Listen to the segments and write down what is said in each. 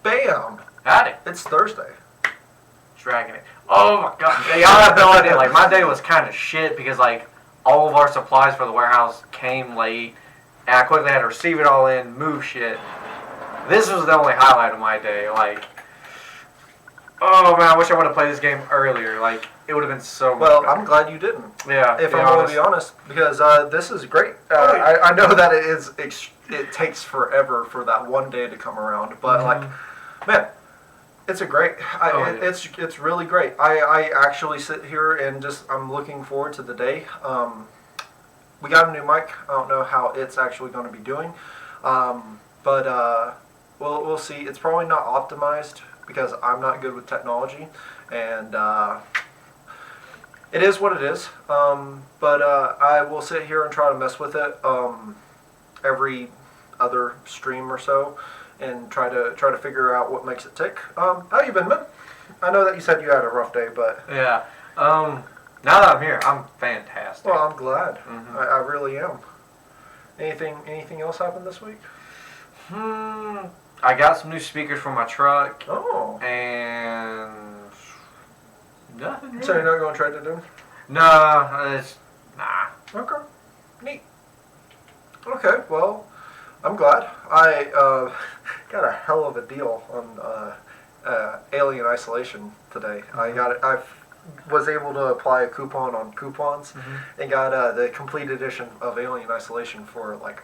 Bam! Howdy. It's Thursday. Dragging it. Oh my god. Y'all have no idea. Like, my day was kind of shit because, like, all of our supplies for the warehouse came late. And I quickly had to receive it all in, move shit. This was the only highlight of my day. Like, oh man, I wish I would have played this game earlier. Like, it would have been so much better. I'm glad you didn't. Yeah. If I'm going to be honest, because this is great. I know that it takes forever for that one day to come around, but like, man, it's a great. It's really great. I actually sit here and I'm looking forward to the day. We got a new mic. I don't know how it's actually going to be doing, but we'll see. It's probably not optimized because I'm not good with technology, and it is what it is. But I will sit here and try to mess with it every other stream or so, and try to figure out what makes it tick. How you been, man? I know that you said you had a rough day, but yeah. Now that I'm here, I'm fantastic. Well, I'm glad. I really am. Anything else happened this week? I got some new speakers for my truck. Oh. And nothing really. So you're not going to trade it in? Nah. Okay. Neat. Okay, well, I'm glad. I got a hell of a deal on Alien Isolation today. I was able to apply a coupon on coupons and got the complete edition of Alien Isolation for like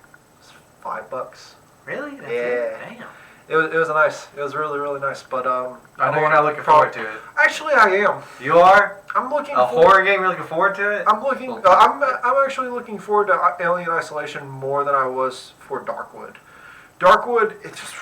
$5. Really? That's Yeah. it? Damn. It was nice. It was really, really nice. But I know you're not looking forward to it. Actually, I am. You are? I'm looking a horror game. You're looking forward to it? I'm actually looking forward to Alien Isolation more than I was for Darkwood. Darkwood, it's just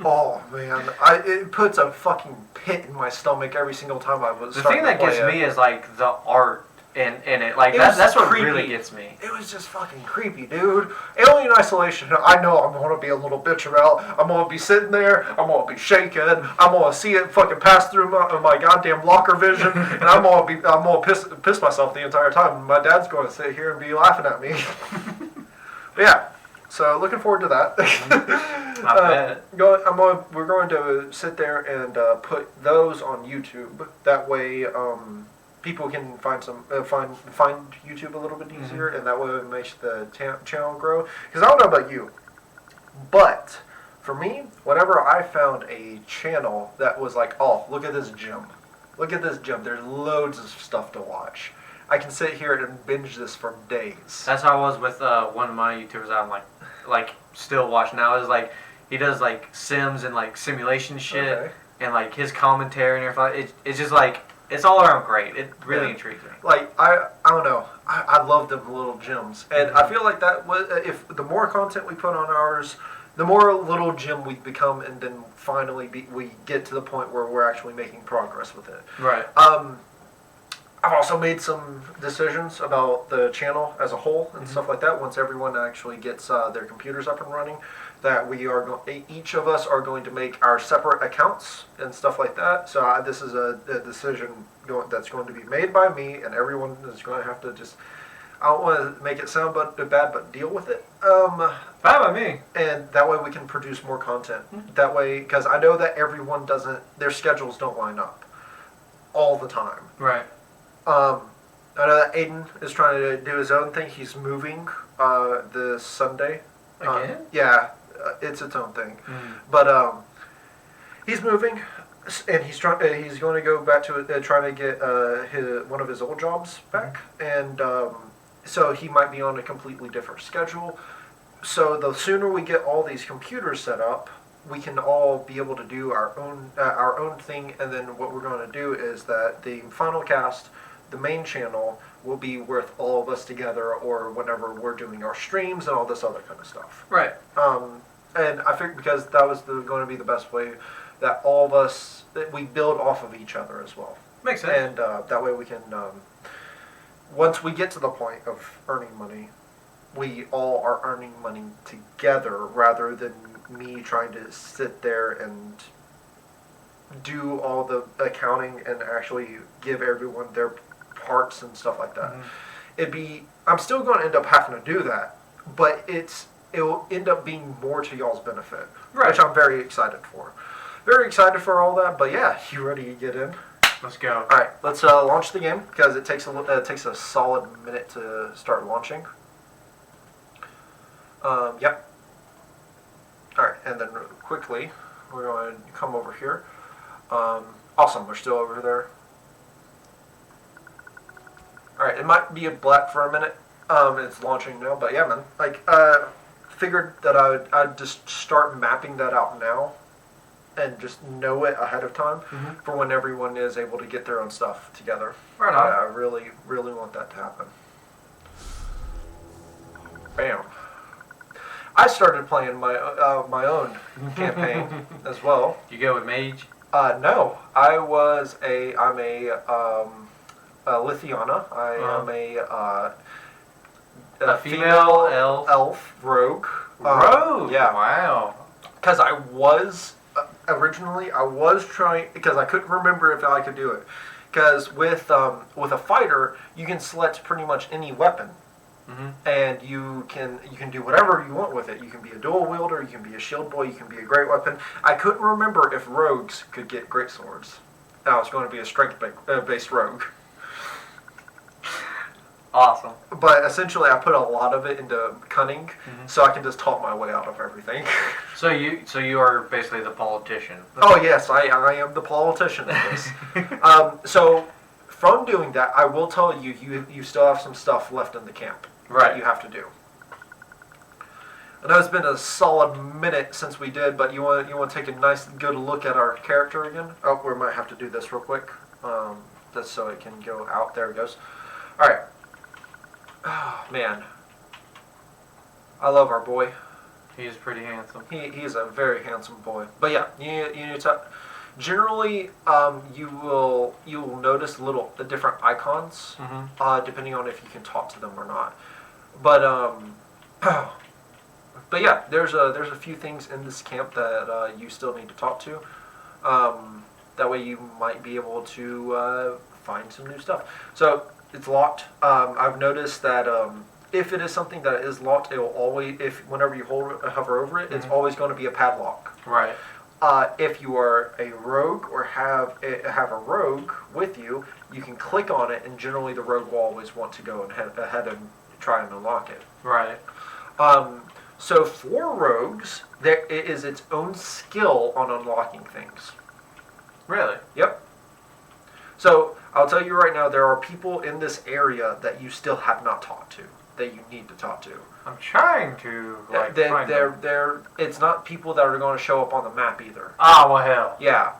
oh man, it puts a fucking pit in my stomach every single time I was. The thing that gets me is like the art in it. Like that's what really gets me. It was just fucking creepy, dude. Alien Isolation. I know I'm gonna be a little bitch about. I'm gonna be sitting there. I'm gonna be shaking. I'm gonna see it fucking pass through my goddamn locker vision, and I'm gonna piss myself the entire time. My dad's gonna sit here and be laughing at me. But yeah. So looking forward to that. Not bad. We're going to sit there and put those on YouTube. That way, people can find YouTube a little bit easier, and that way it makes the channel grow. Because I don't know about you, but for me, whenever I found a channel that was like, oh, look at this gym. Look at this gym. There's loads of stuff to watch. I can sit here and binge this for days. That's how I was with one of my YouTubers I'm like still watch now. Is like he does like Sims and like simulation shit and like his commentary and everything. It's just like it's all around great. It really intrigues me. Like I don't know. I love them little gyms, and I feel like that was if the more content we put on ours, the more little gym we become, and then finally we get to the point where we're actually making progress with it. Right. I've also made some decisions about the channel as a whole and stuff like that. Once everyone actually gets their computers up and running, that each of us are going to make our separate accounts and stuff like that. So this is a decision that's going to be made by me, and everyone is going to have to just. I don't want to make it sound bad, but deal with it. Fine by me. And that way we can produce more content. That way, because I know that everyone their schedules don't line up all the time. Right. I know that Aiden is trying to do his own thing. He's moving this Sunday. Again? Yeah, it's its own thing. But he's moving, and he's going to go back to trying to get one of his old jobs back, and so he might be on a completely different schedule. So the sooner we get all these computers set up, we can all be able to do our own thing, and then what we're going to do is that the final cast. The main channel will be with all of us together, or whenever we're doing our streams and all this other kind of stuff. Right. And I figured because that was going to be the best way that all of us that we build off of each other as well. Makes sense. And that way we can, once we get to the point of earning money, we all are earning money together rather than me trying to sit there and do all the accounting and actually give everyone their parts and stuff like that. I'm still going to end up having to do that, but it's it will end up being more to y'all's benefit, Right. which I'm very excited for. Very excited for all that, but yeah, you ready to get in? Let's go. All right, let's launch the game because it takes a solid minute to start launching. Yep. All right, and then quickly we're going to come over here. Awesome, we're still over there. All right, it might be black for a minute. It's launching now, but yeah, man. Like, figured that I'd just start mapping that out now, and just know it ahead of time for when everyone is able to get their own stuff together. Right on. I really, really want that to happen. Bam. I started playing my own campaign as well. You go with mage? No, I'm a Lithiana. I am a female elf rogue. Rogue? Yeah. Wow. Because I was originally trying, because I couldn't remember if I could do it. Because with a fighter, you can select pretty much any weapon. And you can do whatever you want with it. You can be a dual wielder, you can be a shield boy, you can be a great weapon. I couldn't remember if rogues could get great swords. And I was going to be a strength-based rogue. Awesome. But essentially, I put a lot of it into cunning, so I can just talk my way out of everything. So you are basically the politician. Oh yes, I am the politician in this. So from doing that, I will tell you, you still have some stuff left in the camp that you have to do. I know it's been a solid minute since we did, but you want to take a nice, good look at our character again. Oh, we might have to do this real quick, just so it can go out. There it goes. All right. Oh, man, I love our boy. He is pretty handsome. He is a very handsome boy. But yeah, you need to. Generally, you will notice the different icons, depending on if you can talk to them or not. But but yeah, there's a few things in this camp that you still need to talk to. That way, you might be able to find some new stuff. So it's locked. I've noticed that if it is something that is locked, it will always, whenever you hover over it, it's always going to be a padlock. Right. If you are a rogue or have a rogue with you, you can click on it, and generally the rogue will always want to go ahead and try and unlock it. Right. So for rogues, it is its own skill on unlocking things. Really? Yep. So I'll tell you right now, there are people in this area that you still have not talked to, that you need to talk to. I'm trying to find them. It's not people that are going to show up on the map either. Ah, well, hell. Yeah.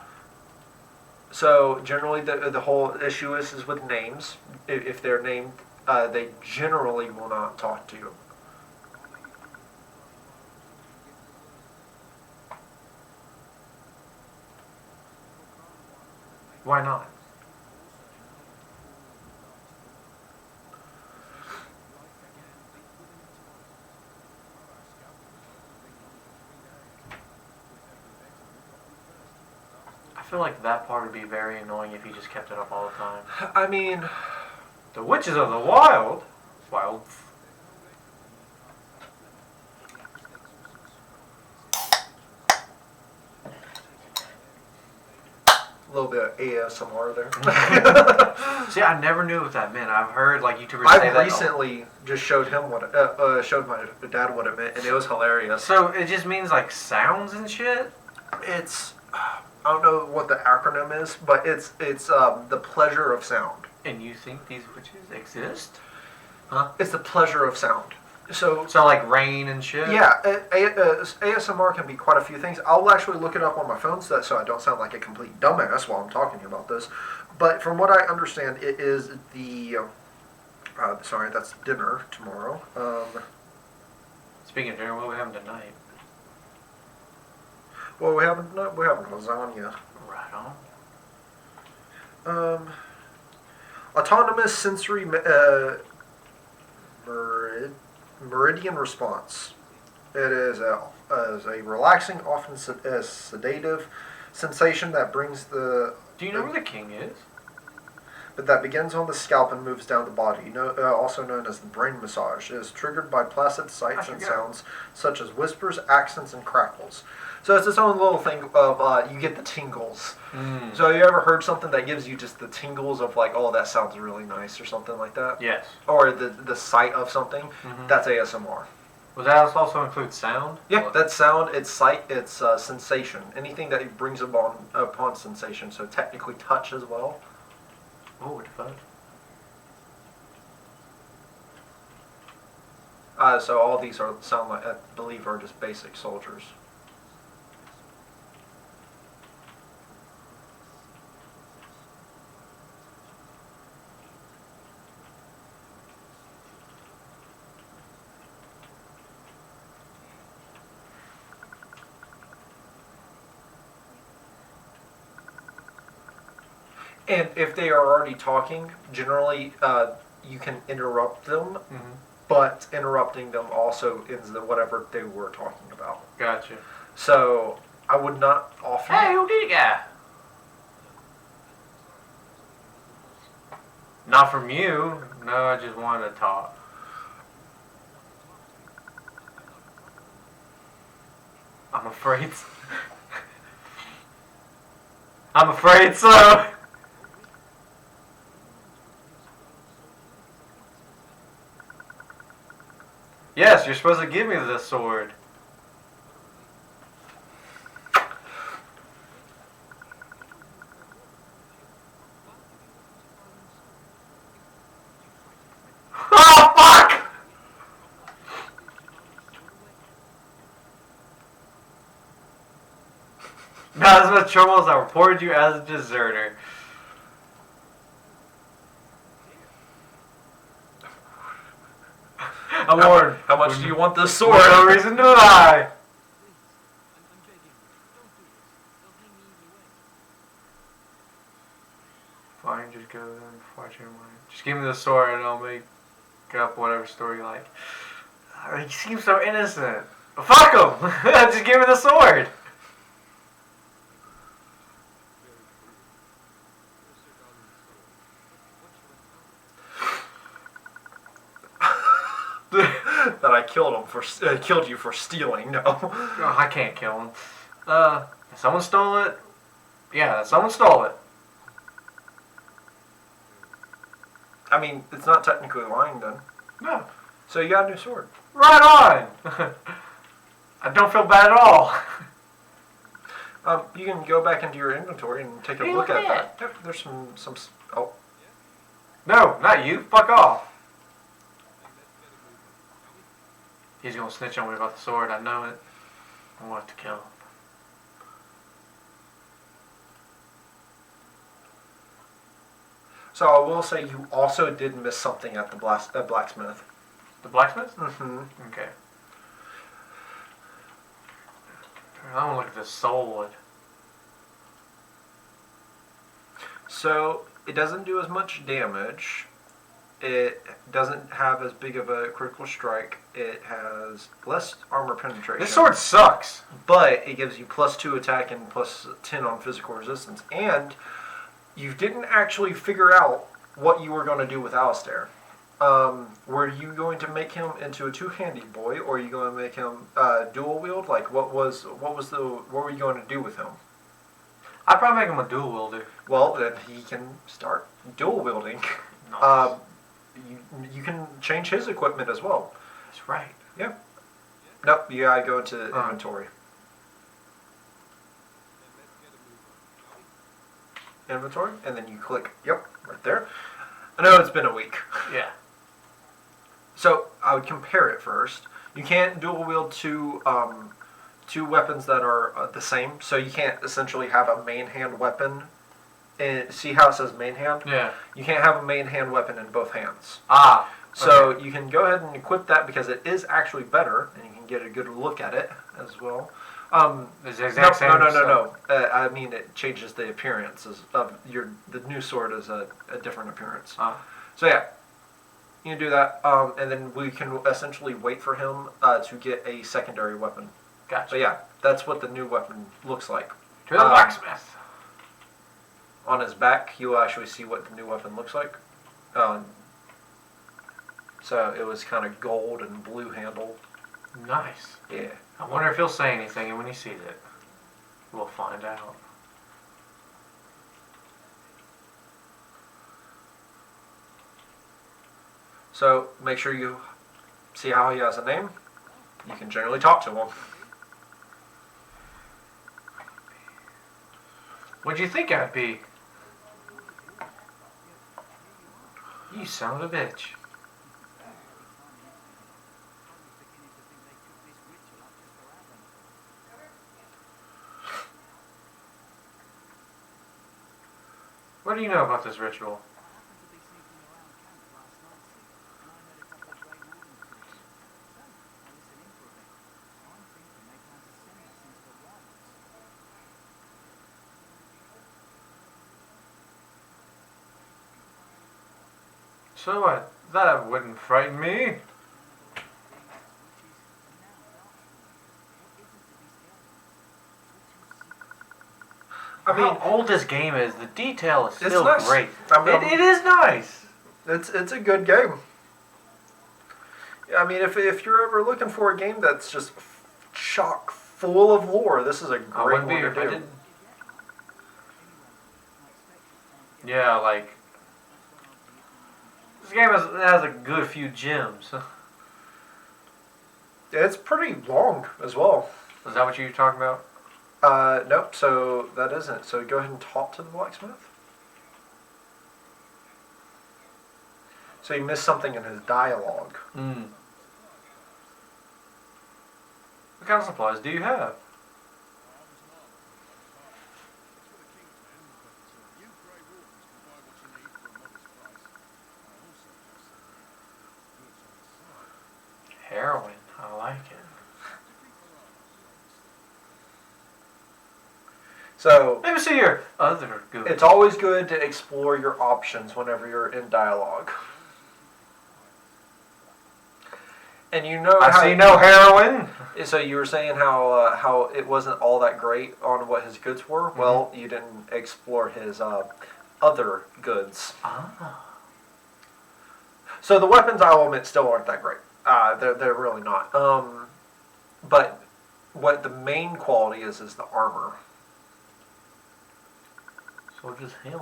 So generally, the whole issue is with names. If they're named, they generally will not talk to you. Why not? I feel like that part would be very annoying if you just kept it up all the time. I mean, The Witches of the Wild. a little bit of ASMR there. See, I never knew what that meant. I've heard like YouTubers say that. I recently just showed him showed my dad what it meant, and it was hilarious. So it just means like sounds and shit. It's I don't know what the acronym is, but it's the pleasure of sound. And you think these witches exist? Huh? It's the pleasure of sound. So like rain and shit? Yeah, ASMR can be quite a few things. I'll actually look it up on my phone so I don't sound like a complete dumbass while I'm talking about this. But from what I understand, it is the... sorry, that's dinner tomorrow. Speaking of dinner, what are we having tonight? Well, we're having lasagna. Right on. Autonomous sensory meridian response. It is a relaxing, often sedative sensation that brings the... Do you know where the king is? that begins on the scalp and moves down the body, also known as the brain massage. It is triggered by placid sights and sounds such as whispers, accents, and crackles. So it's its own little thing of you get the tingles. So you ever heard something that gives you just the tingles of like, oh, that sounds really nice or something like that? Yes. Or the sight of something? That's ASMR. Well, that also include sound? Yeah, that's sound, it's sight, it's sensation. Anything that brings upon sensation. So technically touch as well. Oh, what the fuck? So all these sound like, I believe, are just basic soldiers. And if they are already talking, generally you can interrupt them, but interrupting them also ends whatever they were talking about. Gotcha. So I would not often... Hey, who did you got? Not from you. No, I just wanted to talk. I'm afraid. I'm afraid so. Yes, you're supposed to give me the sword. Oh, fuck! Not as much trouble as I reported you as a deserter. I'm warned. How much do you want this sword? No reason to lie. Fine, just go then before I change my mind. Just give me the sword and I'll make up whatever story you like. He seems so innocent. Fuck him! Just give me the sword! That I killed you for stealing. No, Oh, I can't kill him. Someone stole it. Yeah, someone stole it. I mean, it's not technically lying then. No. So you got a new sword. Right on! I don't feel bad at all. You can go back into your inventory and take a Hey, look look at at that. Yep, there's some. Oh, No, not you. Fuck off. He's gonna snitch on me about the sword. I know it. I want to kill him. so I will say you also did miss something at the blacksmith. The blacksmith? Mm-hmm. Okay. I want to look at this soul wood. So it doesn't do as much damage. It doesn't have as big of a critical strike. It has less armor penetration. This sword sucks. But it gives you +2 attack and +10 on physical resistance. And you didn't actually figure out what you were going to do with Alistair. Were you going to make him into a two-handy boy, or are you going to make him dual wield? Like, what were you going to do with him? I'd probably make him a dual wielder. Well, then he can start dual wielding. Nice. You can change his equipment as well. That's right. Yep. Nope, you gotta go into inventory. Inventory, and then you click, yep, right there. I know it's been a week. Yeah. So I would compare it first. You can't dual wield two weapons that are the same. So you can't essentially have a main hand weapon. And see how it says main hand? Yeah. You can't have a main hand weapon in both hands. Ah. So okay. you can go ahead and equip that because it is actually better, and you can get a good look at it as well. It's the exact same. No. I mean, it changes the appearance of the new sword is a different appearance. Ah. So yeah, you can do that, and then we can essentially wait for him to get a secondary weapon. Gotcha. So yeah, that's what the new weapon looks like. To the blacksmith. on his back, you will actually see what the new weapon looks like. So it was kind of gold and blue handle. Nice. Yeah. I wonder if he'll say anything when he sees it. We'll find out. So make sure you see how he has a name. You can generally talk to him. What'd you think I'd be? You son of a bitch. What do you know about this ritual? So that wouldn't frighten me. I mean, how old this game is, the detail is it's still nice. great. I mean, It is nice. It's a good game. I mean, if you're ever looking for a game that's just chock full of lore, this is a great one to do. Yeah, like this game has a good few gems. It's pretty long as well. Is that what you were talking about? Nope, so that isn't. So go ahead and talk to the blacksmith. So you missed something in his dialogue. What kind of supplies do you have? Heroin, I like it. So let me see your other good. It's always good to explore your options whenever you're in dialogue. And you know I see no heroin. So you were saying how it wasn't all that great on what his goods were. Mm-hmm. Well, you didn't explore his other goods. Ah. So the weapons, I'll admit, still aren't that great. They're really not. But what the main quality is the armor. So just him.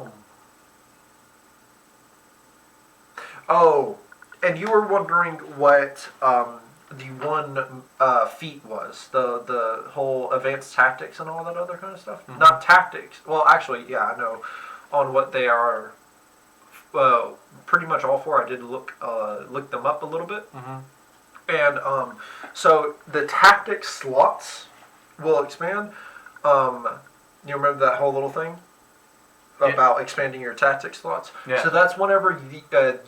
Oh, and you were wondering what the one feat was. The whole advanced tactics and all that other kind of stuff. Mm-hmm. Not tactics. Well, actually, yeah, I know on what they are. Pretty much all four. I did look them up a little bit. Mm-hmm. And so the tactics slots will expand. You remember that whole little thing about expanding your tactics slots? Yeah. So that's whenever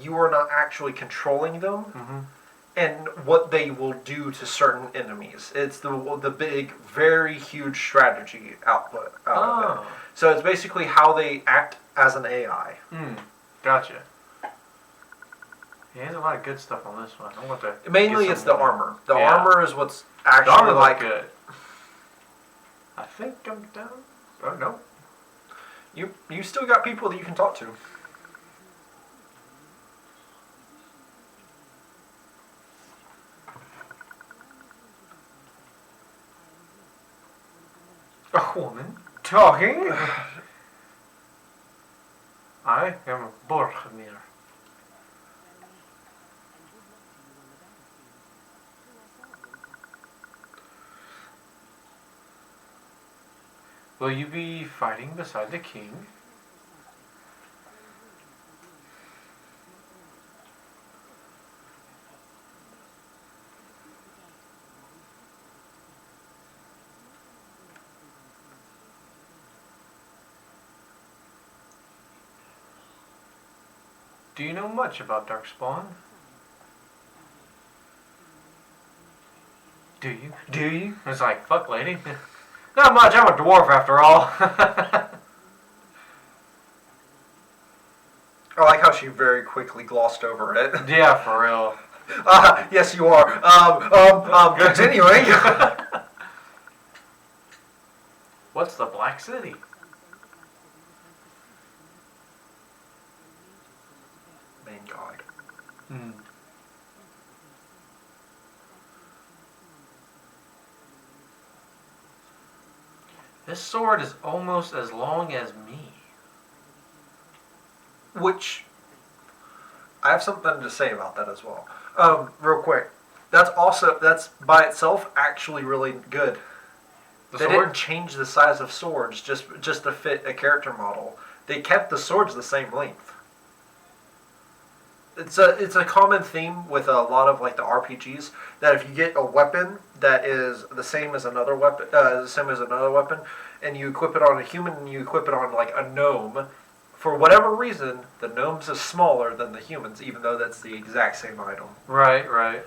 you are not actually controlling them, mm-hmm. and what they will do to certain enemies. It's the big, very huge strategy output out of it. So it's basically how they act as an AI. Gotcha. Yeah, there's a lot of good stuff on this one. I want to. Mainly, it's the armor. The armor is what's actually like good. I think I'm down. Oh no. You still got people that you can talk to. A woman talking. I am Boromir. Will you be fighting beside the king? Do you know much about Darkspawn? Do you? Do you? It's like, fuck, lady. Not much, I'm a dwarf after all. I like how she very quickly glossed over it. Yeah, for real. Yes, you are. Continuing. What's the Black City? main god. Hmm. This sword is almost as long as me. Which, I have something to say about that as well. Real quick. That's by itself actually really good. They didn't change the size of swords just to fit a character model. They kept the swords the same length. It's a common theme with a lot of like the RPGs that if you get a weapon that is the same as another weapon, and you equip it on a human and you equip it on like a gnome, for whatever reason, the gnomes is smaller than the humans, even though that's the exact same item. Right.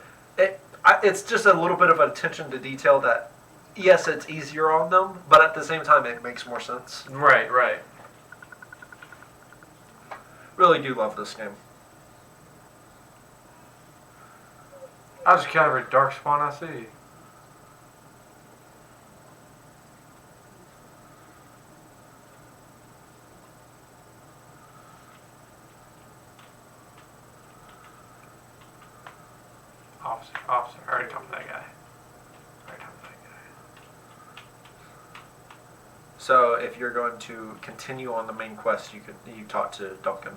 It's just a little bit of attention to detail that, yes, it's easier on them, but at the same time, it makes more sense. Right. Really do love this game. I'll just kill every dark spawn I see. Officer. I already talked to that guy. So if you're going to continue on the main quest, you talk to Duncan.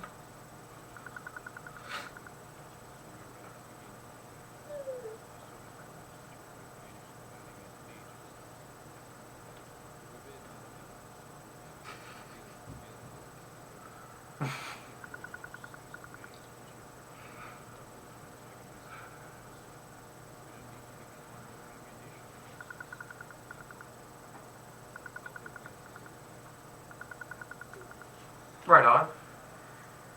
Right on.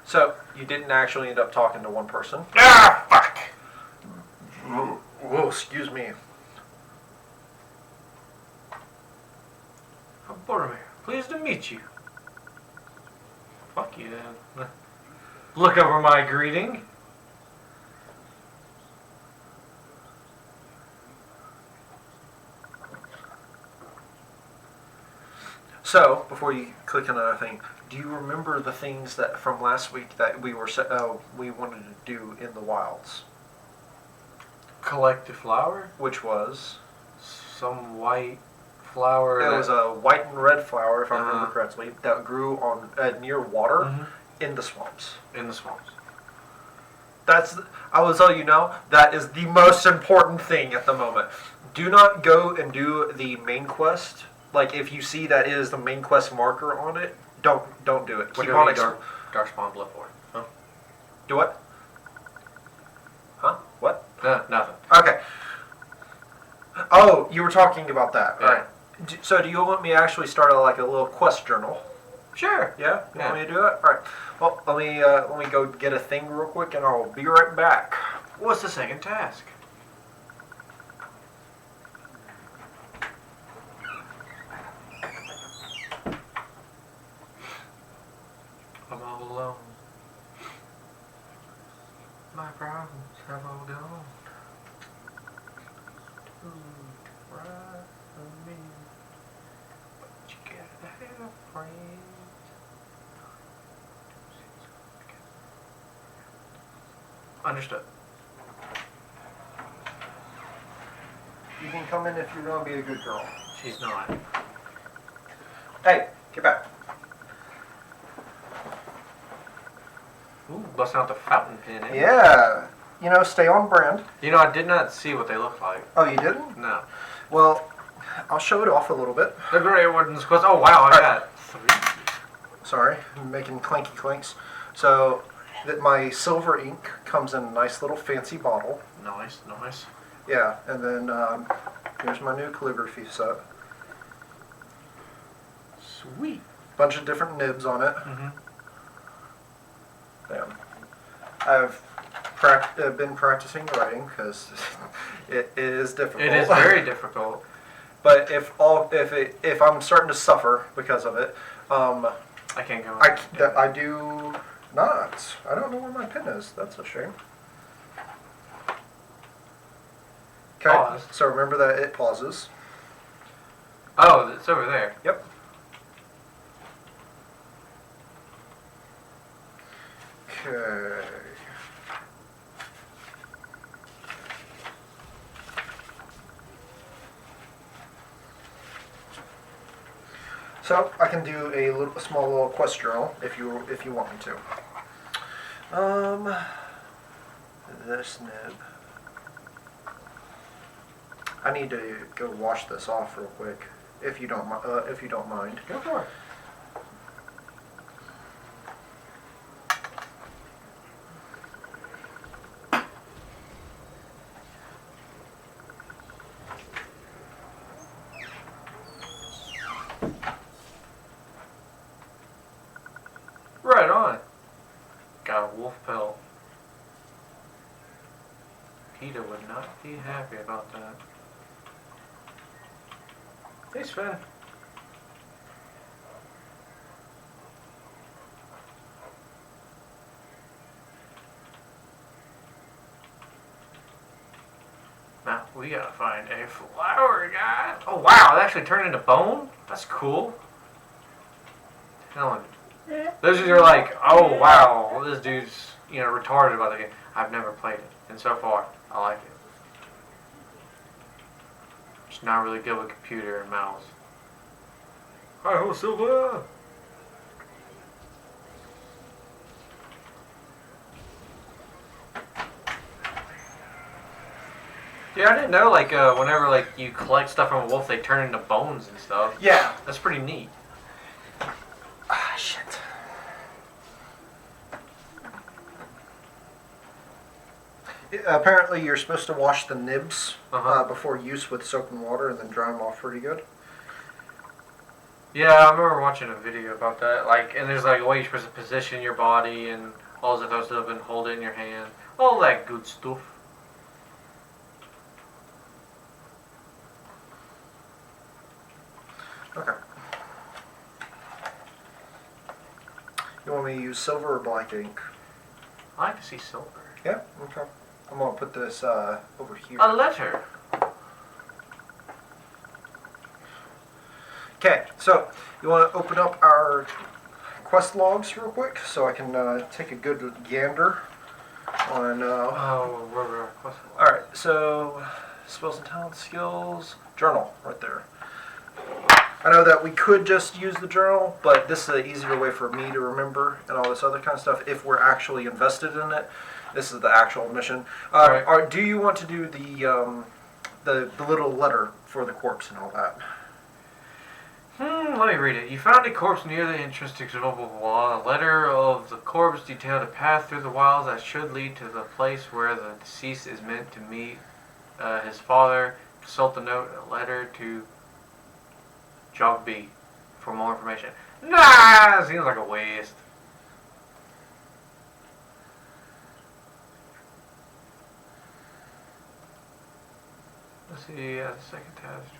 So you didn't actually end up talking to one person. Ah, fuck! Whoa, excuse me. Boromir, pleased to meet you. Fuck you then. Look over my greeting. So, before you click on another thing, do you remember the things that from last week that we wanted to do in the wilds? Collect a flower? Which was? Some white flower. It was a white and red flower, if I remember correctly, that grew on near water in the swamps. In the swamps. I will tell you now, that is the most important thing at the moment. Do not go and do the main quest. Like, if you see that is the main quest marker on it, don't do it. Keep on Darkspawn Blood for? Huh? Do what? Huh? What? Nothing. Okay. Oh, you were talking about that. Yeah. All right. So do you want me to actually start a little quest journal? Sure. Yeah? You want me to do that? All right. Well, let me go get a thing real quick, and I'll be right back. What's the second task? I'm all alone. My problems have all gone. Right from me. But you gotta have friends. Understood. You can come in if you're going to be a good girl. She's not. Hey, get back. Ooh, busting out the fountain pen, eh? Yeah. Stay on brand. I did not see what they look like. Oh, you didn't? No. Well, I'll show it off a little bit. The Grey Warden's quest. Oh, wow, I got 3. Sorry, I'm making clanky clanks. So, my silver ink comes in a nice little fancy bottle. Nice. Yeah, and then here's my new calligraphy set. Sweet. Bunch of different nibs on it. Bam. I've been practicing writing because it is difficult. It is very difficult. But if I'm starting to suffer because of it, I can't go. I do not. I don't know where my pen is. That's a shame. Okay. Pause. So remember that it pauses. Oh, it's over there. Yep. Okay. So I can do a small little quest journal if you want me to. This nib. I need to go wash this off real quick, if you don't mind. Go for it. Right on. Got a wolf pelt. PETA would not be happy about that. Hey, Sven. Now, we gotta find a flower, guys. Oh, wow, it actually turned into bone? That's cool. Telling you. Those are like, oh, wow, this dude's, retarded about the game. I've never played it, and so far, I like it. Just not really good with computer and mouse. Hi, ho, Silva! Yeah, I didn't know, whenever, you collect stuff from a wolf, they turn into bones and stuff. Yeah. That's pretty neat. Ah, shit. Apparently, you're supposed to wash the nibs before use with soap and water, and then dry them off pretty good. Yeah, I remember watching a video about that. And there's a way you're supposed to position your body, and all that stuff, and hold it in your hand. All that good stuff. Okay. You want me to use silver or black ink? I like to see silver. Yeah. Okay. I'm gonna put this over here. A letter. Okay, so you want to open up our quest logs real quick so I can take a good gander on. Where were our quest logs? All right, so spells and talent skills journal right there. I know that we could just use the journal, but this is an easier way for me to remember and all this other kind of stuff if we're actually invested in it. This is the actual mission. Right. Do you want to do the little letter for the corpse and all that? Let me read it. You found a corpse near the entrance to blah, blah, blah. A letter of the corpse detailed a path through the wilds that should lead to the place where the deceased is meant to meet his father. Consult the note and a letter to Jog B for more information. Nah, seems like a waste. Let's see, the second task.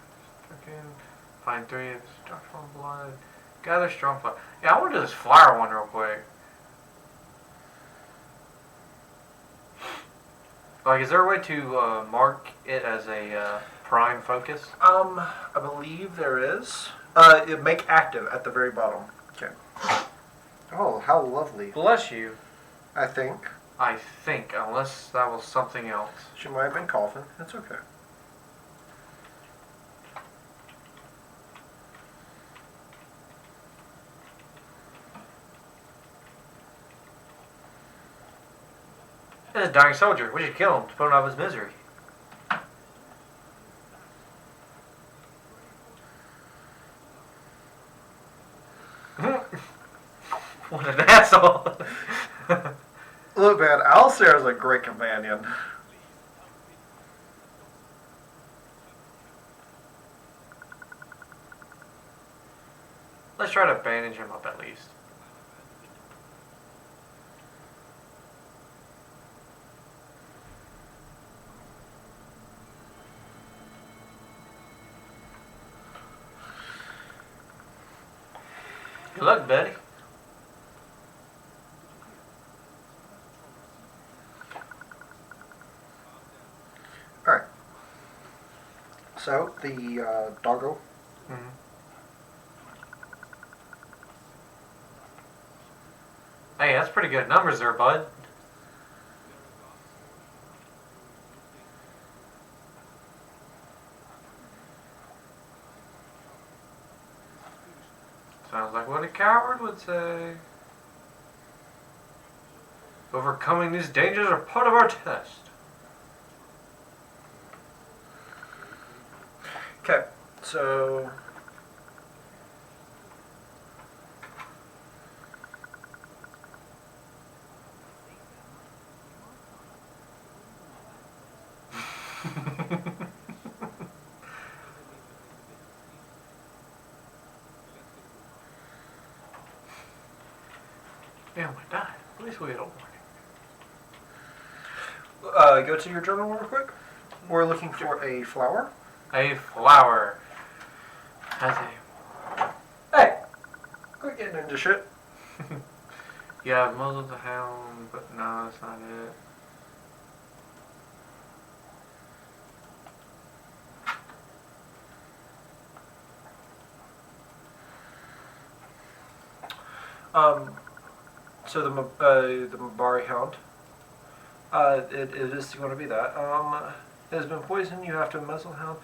Find 3 of struck from blood. Gather strong flower. Yeah, I want to do this flower one real quick. Is there a way to mark it as a prime focus? I believe there is. Make active at the very bottom. Okay. Oh, how lovely. Bless you. I think. Unless that was something else. She might have been coughing. That's okay. This is a dying soldier. We should kill him to put him out of his misery. What an asshole. Look, man, Alistair is a great companion. Let's try to bandage him up at least. Good luck, Betty. Alright. So, the doggo. Mm-hmm. Hey, that's pretty pretty good numbers there, bud. Sounds like what a coward would say. Overcoming these dangers are part of our test. Okay, so Damn, I died. At least we had a warning. go to your journal real quick. We're looking for a flower. A flower. Has a... Hey, quit getting into shit. Yeah, muzzle the hound, but no, that's not it. So the Mabari hound. It is going to be that. It has been poisoned. You have to muzzle hound.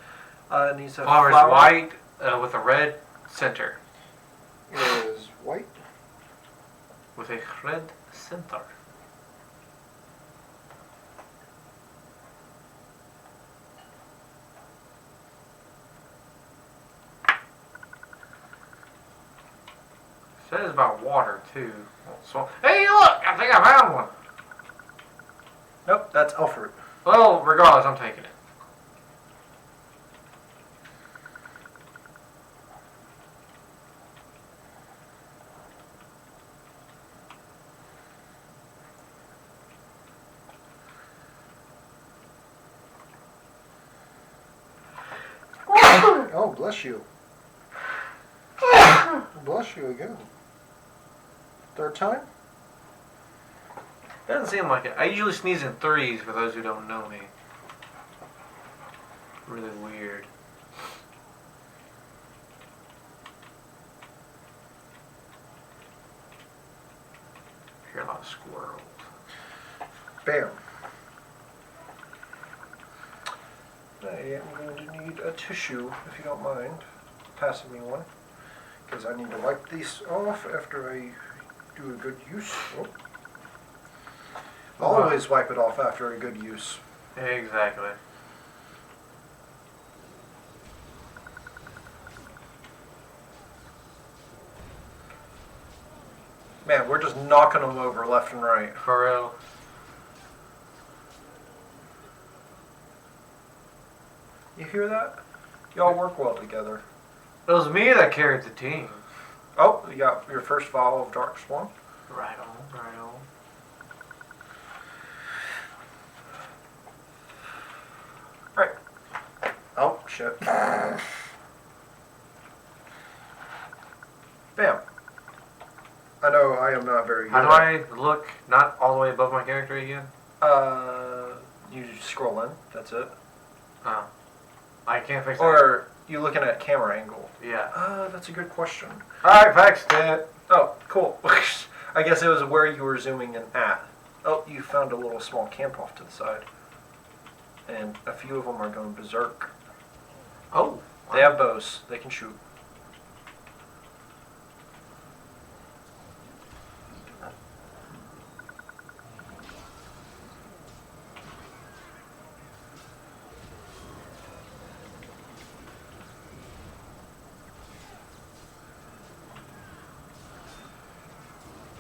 It needs a Flower is flower. white with a red center. It is white. With a red center. Says about water too. So, hey, look! I think I found one. Nope, that's elf fruit. Well, regardless, I'm taking it. Oh, bless you. Bless you again. Third time? Doesn't seem like it. I usually sneeze in threes for those who don't know me. Really weird. I hear a lot of squirrels. Bam. I am going to need a tissue, if you don't mind passing me one. Because I need to wipe these off after I do a good use. Oh. Always wipe it off after a good use. Exactly. Man, we're just knocking them over left and right. For real. You hear that? Y'all work well together. It was me that carried the team. Oh, you got your first vial of Dark Swarm. Right on, right on. Right. Oh, shit. Bam. I know I am not very good. How do I look not all the way above my character again? You just scroll in. That's it. Oh. I can't fix that. Or you looking at camera angle. Yeah. That's a good question. I fixed it. Oh, cool. I guess it was where you were zooming in at. Oh, you found a little small camp off to the side. And a few of them are going berserk. Oh. They have bows. They can shoot.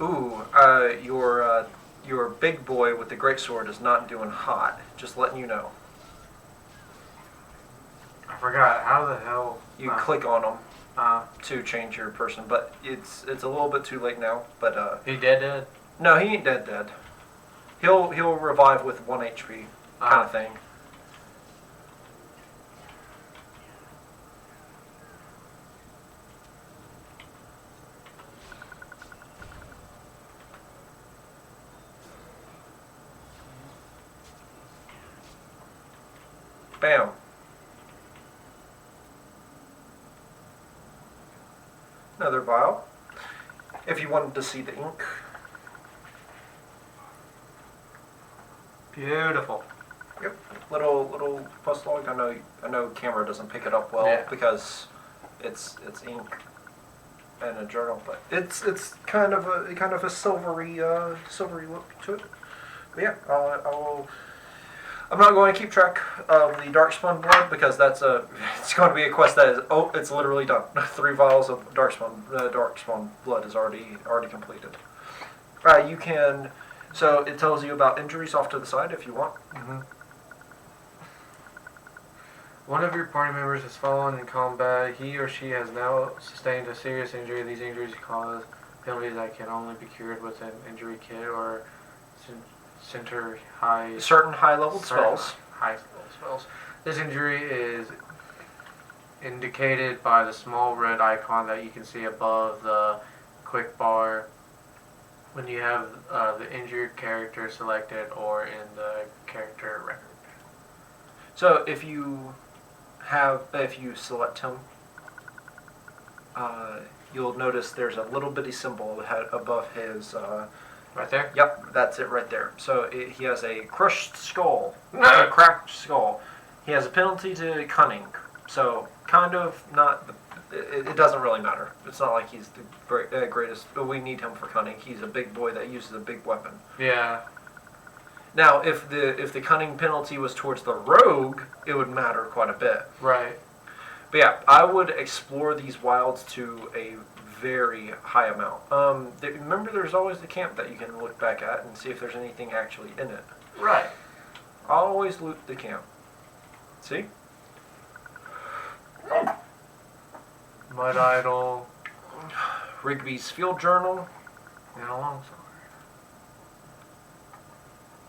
Ooh, your big boy with the greatsword is not doing hot. Just letting you know. I forgot. How the hell? You click on him to change your person, but it's a little bit too late now. But He dead? no, he ain't dead. He'll revive with 1 HP kind of thing. Bam. Another vial. If you wanted to see the ink. Beautiful. Yep. Little post log. I know camera doesn't pick it up well Yeah. because it's ink and a journal, but it's kind of a silvery look to it. But yeah, I'm not going to keep track of the Darkspawn blood because it's going to be a quest that is it's literally done. 3 vials of Darkspawn blood is already completed. You can, so it tells you about injuries off to the side if you want. Mm-hmm. One of your party members has fallen in combat. He or she has now sustained a serious injury. These injuries cause penalties that can only be cured with an injury kit or certain high-level spells. This injury is indicated by the small red icon that you can see above the quick bar when you have the injured character selected or in the character record. So if you select him, you'll notice there's a little bitty symbol above his. Right there? Yep, that's it right there. So he has a crushed skull, a cracked skull. He has a penalty to cunning. So kind of not. It doesn't really matter. It's not like he's the greatest, but we need him for cunning. He's a big boy that uses a big weapon. Yeah. Now, if the cunning penalty was towards the rogue, it would matter quite a bit. Right. But yeah, I would explore these wilds to a very high amount. Remember, there's always the camp that you can look back at and see if there's anything actually in it. Right. I'll always loot the camp. See? Mud Idol. Rigby's field journal. And a long sword.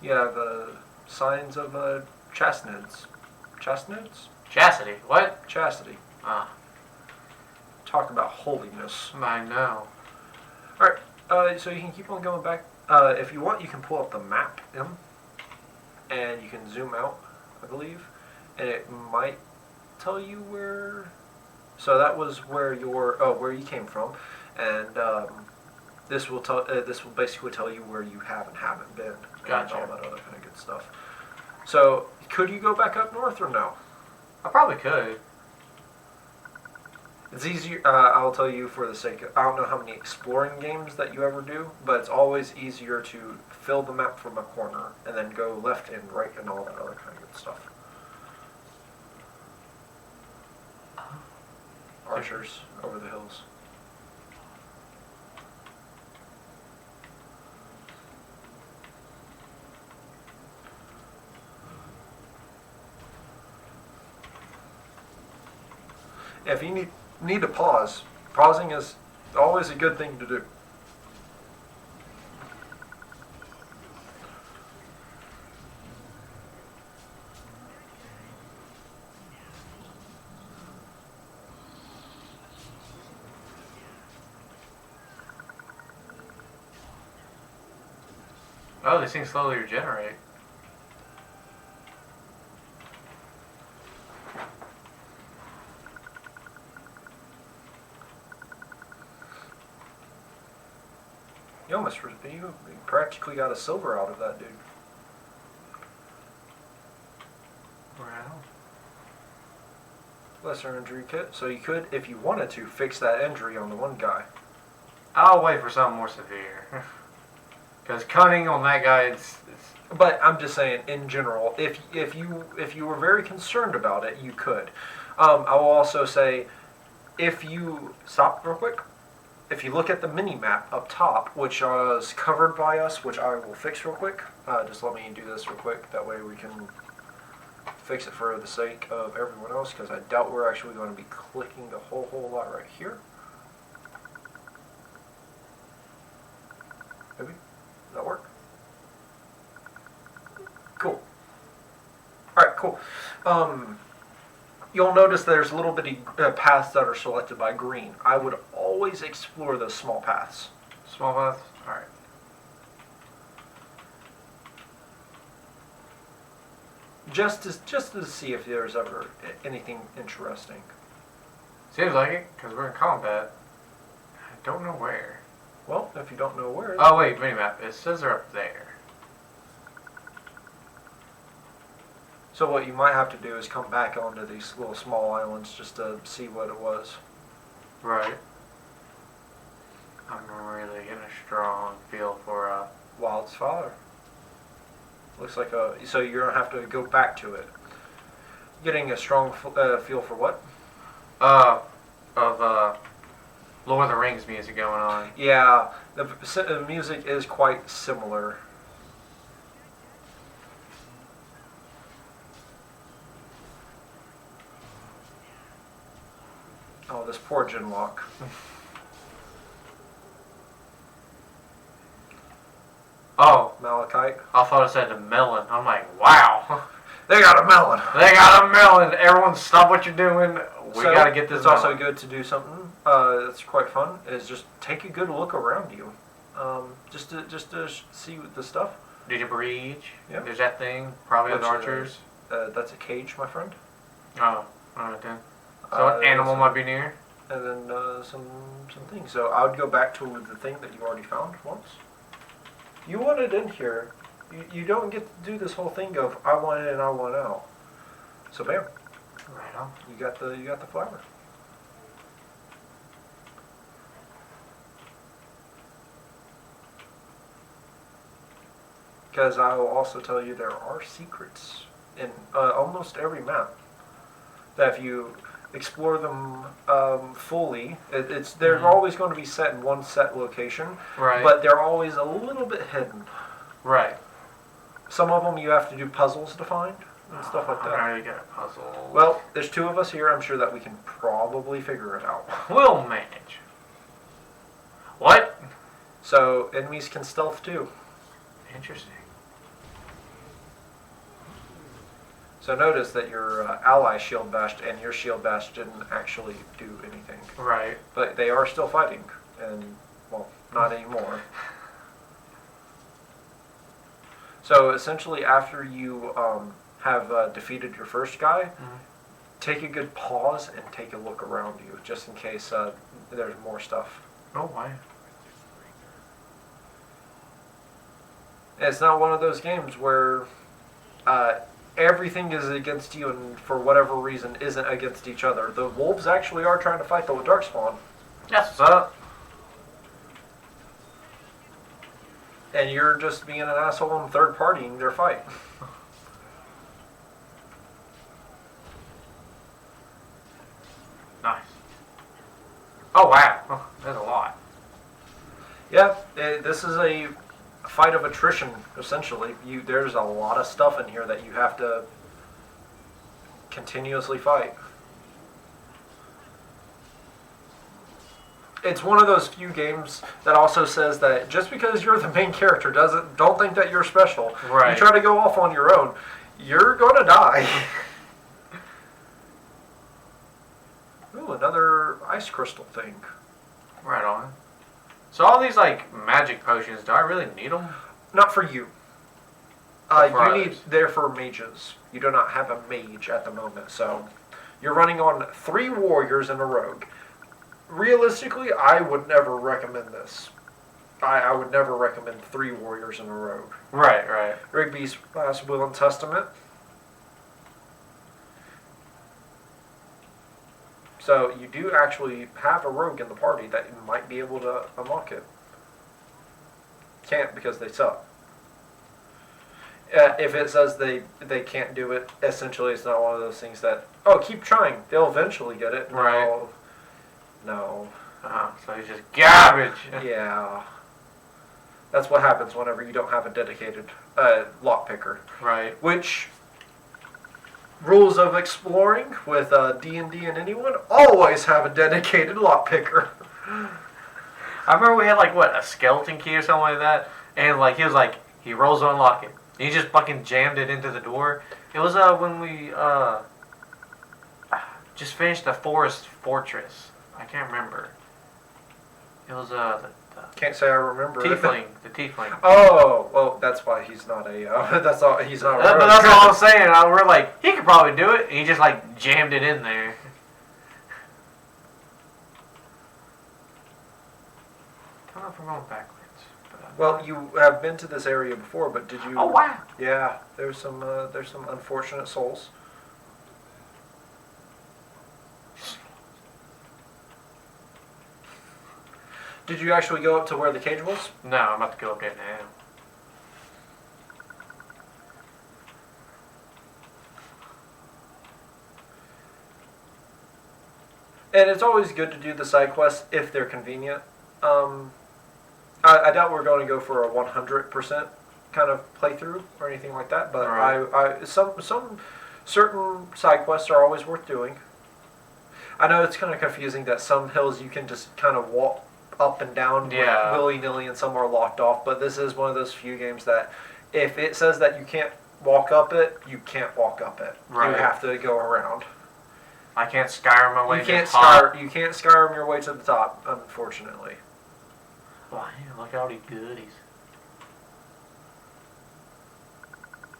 You have signs of chastnids. Chastnids? Chastity. What? Chastity. Ah. Talk about holiness. I know. Alright, so you can keep on going back. If you want, you can pull up the map, and you can zoom out, I believe, and it might tell you where. So that was where where you came from, and this will basically tell you where you have and haven't been, Gotcha. and all that other kind of good stuff. So could you go back up north or no? I probably could. It's easier, I'll tell you for the sake of, I don't know how many exploring games that you ever do, but it's always easier to fill the map from a corner and then go left and right and all that other kind of good stuff. Archers over the hills. If you need to pause, pausing is always a good thing to do. Oh, these things slowly regenerate. You practically got a silver out of that dude. Wow. Lesser injury kit. So you could, if you wanted to, fix that injury on the one guy. I'll wait for something more severe. Because cunning on that guy, it's. But I'm just saying, in general, if you were very concerned about it, you could. I will also say, if you stop real quick, if you look at the mini map up top, which is covered by us, which I will fix real quick. Just let me do this real quick. That way we can fix it for the sake of everyone else, because I doubt we're actually going to be clicking the whole lot right here. Maybe? Does that work? Cool. Alright, cool. You'll notice there's little bitty paths that are selected by green. I would always explore those small paths. Small paths? Alright. Just to see if there's ever anything interesting. Seems like it, because we're in combat. I don't know where. Well, if you don't know where... Oh, wait, minimap. It says they're up there. So what you might have to do is come back onto these little small islands just to see what it was. Right. I'm really getting a strong feel for Wildfire. Looks like a. So you're gonna have to go back to it. Getting a strong feel for what? Of Lord of the Rings music going on. Yeah, the music is quite similar. Oh, this poor Genlock. Oh, Malachite. I thought it said the melon. I'm like, wow. They got a melon. They got a melon. Everyone stop what you're doing. We gotta get this It's melon. also good to do something that's quite fun, is just take a good look around you. Just to see the stuff. Did you breach? Yeah. There's that thing. Probably with archers. That's a cage, my friend. Oh, alright then. So an animal might be near? And then some things. So I would go back to the thing that you already found once. You want it in here. You don't get to do this whole thing of I want in and I want out. So bam. Right on. You got the flower. Because I will also tell you there are secrets in almost every map. That if you explore them fully, they're always going to be set in one set location. Right. But they're always a little bit hidden. Right. Some of them you have to do puzzles to find and stuff like that. I already got a puzzle. Well, there's two of us here. I'm sure that we can probably figure it out. We'll manage. What? So enemies can stealth too. Interesting. So notice that your ally shield bashed and your shield bash didn't actually do anything. Right. But they are still fighting, and well, not anymore. So essentially, after you have defeated your first guy, take a good pause and take a look around you, just in case there's more stuff. Oh, why? And it's not one of those games where everything is against you and for whatever reason isn't against each other. The wolves actually are trying to fight the Darkspawn. That's what's up. And you're just being an asshole and third-partying their fight. Nice. Oh, wow. There's a lot. Yeah, this is a fight of attrition, essentially. There's a lot of stuff in here that you have to continuously fight. It's one of those few games that also says that just because you're the main character don't think that you're special. Right. You try to go off on your own, you're gonna die. Ooh, another ice crystal thing. Right on. So all these, like, magic potions, do I really need them? Not for you. They're for mages. You do not have a mage at the moment, so you're running on 3 warriors and a rogue. Realistically, I would never recommend this. I would never recommend 3 warriors and a rogue. Right, right. Rigby's last will and testament. So you do actually have a rogue in the party that might be able to unlock it. Can't because they suck. If it says they can't do it, essentially it's not one of those things that, oh, keep trying, they'll eventually get it. Right. No. So he's just garbage. Yeah. That's what happens whenever you don't have a dedicated lockpicker. Right. Which, rules of exploring with D&D and anyone, always have a dedicated lockpicker. I remember we had, like, what, a skeleton key or something like that? And, like, he was like, he rolls to unlock it. And he just fucking jammed it into the door. It was when we just finished the forest fortress. I can't remember. It was the Can't say I remember. tiefling. The tiefling. Oh, well, that's why he's not a. That's all. He's not. But that's all I'm saying. We're like, he could probably do it. And he just like jammed it in there. I don't know if we're going backwards, but Well, you have been to this area before, but did you? Oh wow! Yeah, there's some unfortunate souls. Did you actually go up to where the cage was? No, I'm about to go up there now. And it's always good to do the side quests if they're convenient. I doubt we're going to go for a 100% kind of playthrough or anything like that, but Right. some certain side quests are always worth doing. I know it's kind of confusing that some hills you can just kind of walk up and down willy-nilly and some are locked off, but this is one of those few games that if it says that you can't walk up it, you can't walk up it. Right. You have to go around. I can't Skyrim my way You to can't the top. You can't Skyrim your way to the top, unfortunately. Wow, look at all these goodies.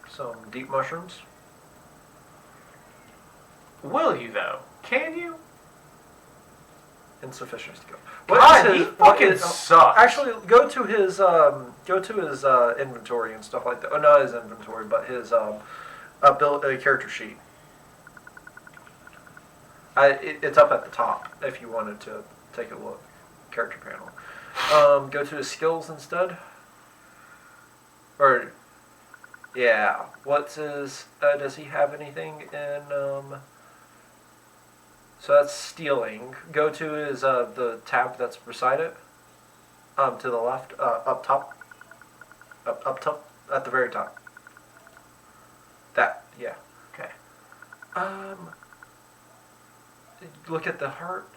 Some deep mushrooms. Will you though? Can you? Insufficient to go. God, he fucking sucks. Actually, go to his inventory and stuff like that. Oh, not his inventory, but his character sheet. It's up at the top if you wanted to take a look. Character panel. Go to his skills instead. Or, yeah. What's his? Does he have anything in? So that's stealing. Go to his the tab that's beside it. To the left, up top. Up top, at the very top. That, yeah. Okay. Look at the heart.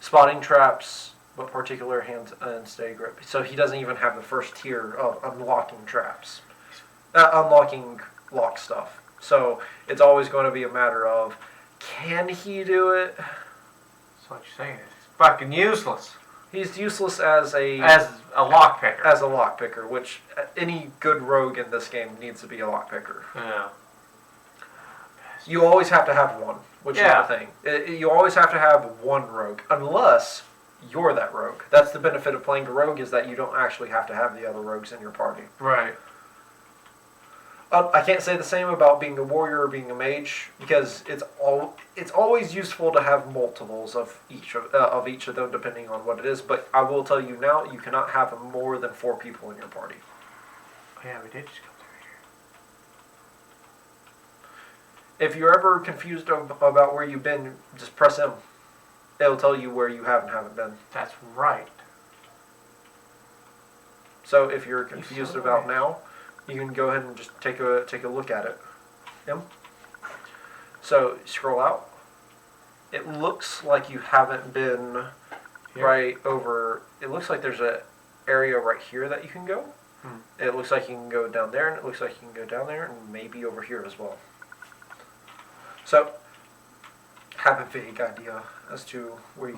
Spotting traps, but particular hands and stay grip. So he doesn't even have the first tier of unlocking traps. Unlocking lock stuff. So it's always going to be a matter of, can he do it? That's what you're saying. It's fucking useless. He's useless as a lockpicker. As a lockpicker, which any good rogue in this game needs to be a lockpicker. Yeah. You always have to have one, which is the thing. You always have to have one rogue, unless you're that rogue. That's the benefit of playing a rogue, is that you don't actually have to have the other rogues in your party. Right. I can't say the same about being a warrior or being a mage, because it's always useful to have multiples of each of them, depending on what it is. But I will tell you now, you cannot have more than 4 people in your party. Oh, yeah, we did just come through here. If you're ever confused about where you've been, just press M. It'll tell you where you have and haven't been. That's right. So if you're confused about now, you can go ahead and just take a look at it. M. So scroll out. It looks like you haven't been right over. It looks like there's a area right here that you can go. It looks like you can go down there, and it looks like you can go down there, and maybe over here as well. So have a vague idea as to where you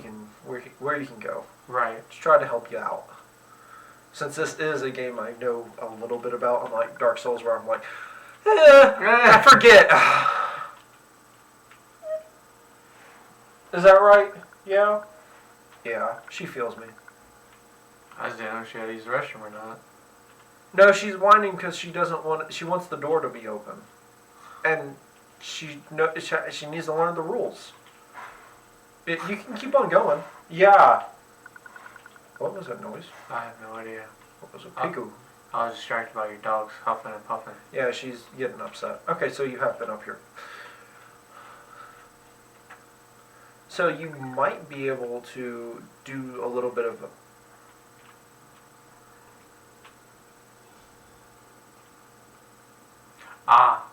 can go. Right. Just try to help you out. Since this is a game I know a little bit about, unlike Dark Souls, where I'm like, I forget. Is that right? Yeah? Yeah, she feels me. I just didn't know if she had to use the restroom or not. No, she's whining because she doesn't want. She wants the door to be open, and she needs to learn the rules. You can keep on going. Yeah. What was that noise? I have no idea. What was it? Piku. I was distracted by your dogs huffing and puffing. Yeah, she's getting upset. Okay, so you have been up here. So you might be able to do a little bit of Ah.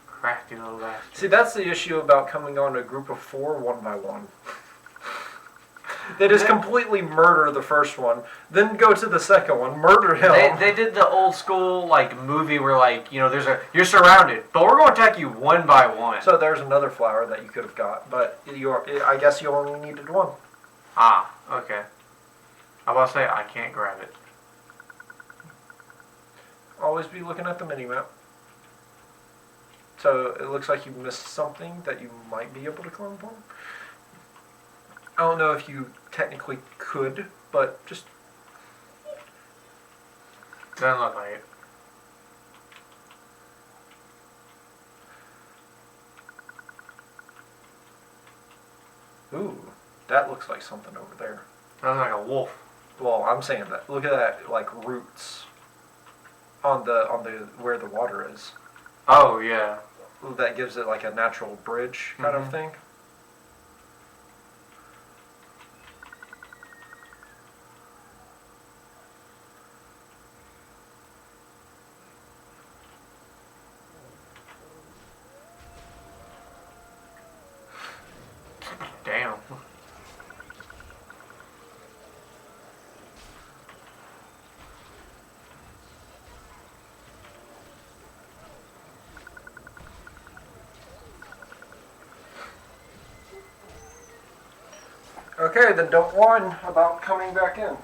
Crafty little bastard. See, that's the issue about coming on a group of 4 one by one. They just completely murder the first one, then go to the second one, murder him. They did the old school like movie where like you're surrounded, but we're going to attack you one by one. So there's another flower that you could have got, but I guess you only needed one. Ah, okay. I was about to say I can't grab it. Always be looking at the mini map. So it looks like you missed something that you might be able to clone upon. I don't know if you technically could, but just... Doesn't look like it. Ooh, that looks like something over there. Sounds like a wolf. Well, I'm saying that. Look at that, like, roots on the where the water is. Oh, yeah. That gives it like a natural bridge kind of thing. Damn. Okay, then don't whine about coming back in.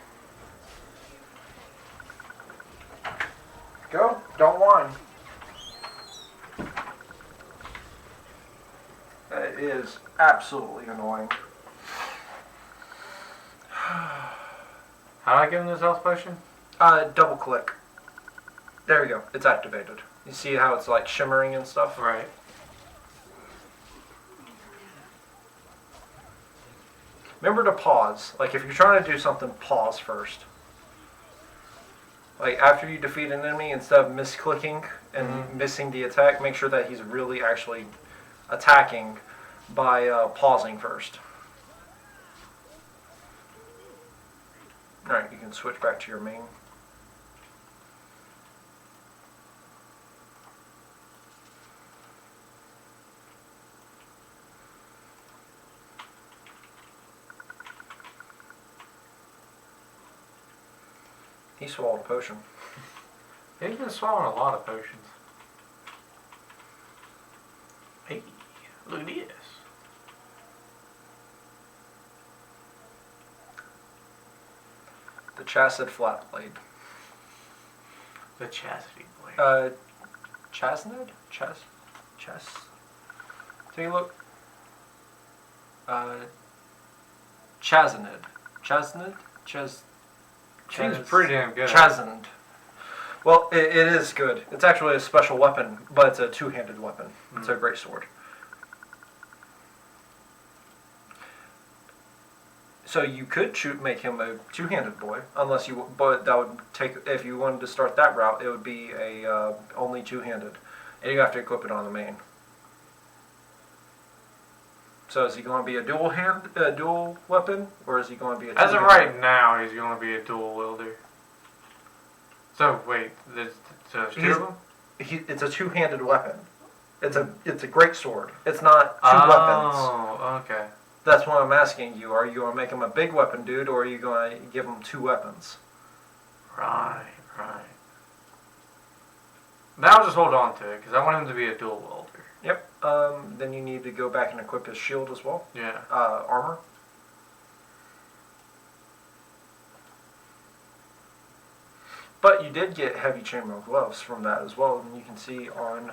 Go, don't whine. That is absolutely annoying. How do I give him this health potion? Double click. There we go, it's activated. You see how it's like shimmering and stuff? Right. Remember to pause. Like if you're trying to do something, pause first. Like after you defeat an enemy, instead of misclicking and missing the attack, make sure that he's really actually attacking by pausing first. Alright, you can switch back to your main. He swallowed a potion. He's been swallowing a lot of potions. Hey, look at this. The chassid flat blade. The chastity blade. Chasnid? Take a look. Chasnid? Seems pretty damn good. Chasned. Well, it is good. It's actually a special weapon, but it's a two-handed weapon. It's a great sword. So you could make him a two-handed boy, unless you. But that would take. If you wanted to start that route, it would be a only two-handed, and you have to equip it on the main. So is he going to be a dual weapon, or is he going to be a? As of right now, he's going to be a dual wielder. So wait, there's two of them? It's a two-handed weapon. It's a great sword. It's not two weapons. Oh, okay. That's what I'm asking you. Are you going to make him a big weapon dude, or are you going to give him two weapons? Right. Now I'll just hold on to it, because I want him to be a dual wielder. Yep. Then you need to go back and equip his shield as well. Yeah. Armor. But you did get heavy chainmail gloves from that as well, and you can see on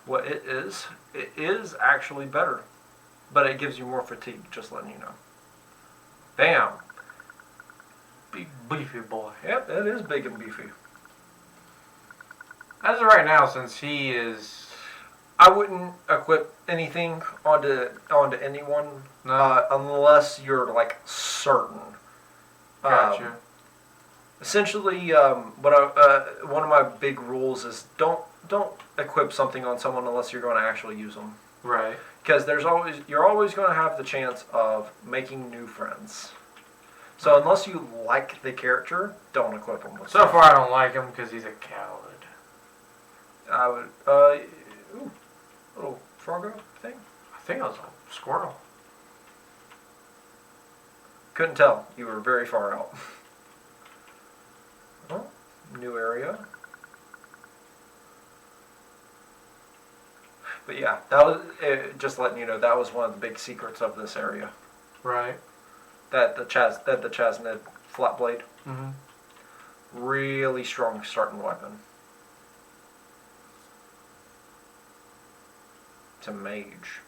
what it is. It is actually better, but it gives you more fatigue, just letting you know. Bam! Big beefy boy. Yep, it is big and beefy. As of right now, since he is... I wouldn't equip anything onto anyone unless you're like certain. Gotcha. Essentially, one of my big rules is don't equip something on someone unless you're going to actually use them. Right. Because you're always going to have the chance of making new friends. So unless you like the character, don't equip him with. So far, I don't like him because he's a coward. I would. Ooh, little froggo thing. I think it was a squirrel. Couldn't tell. You were very far out. Oh, new area. But yeah, that was just letting you know that was one of the big secrets of this area. Right. That the Chasnid flat blade. Mm-hmm. Really strong starting weapon. It's a mage.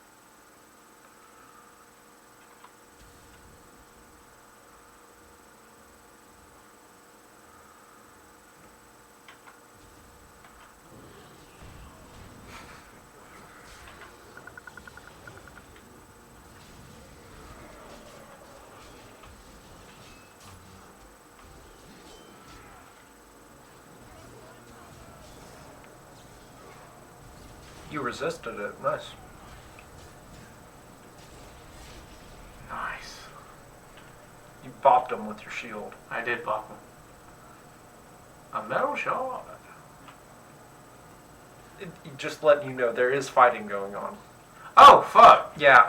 You resisted it. Nice. Nice. You bopped him with your shield. I did bop him. A metal shot. Just letting you know there is fighting going on. Oh, fuck. Yeah.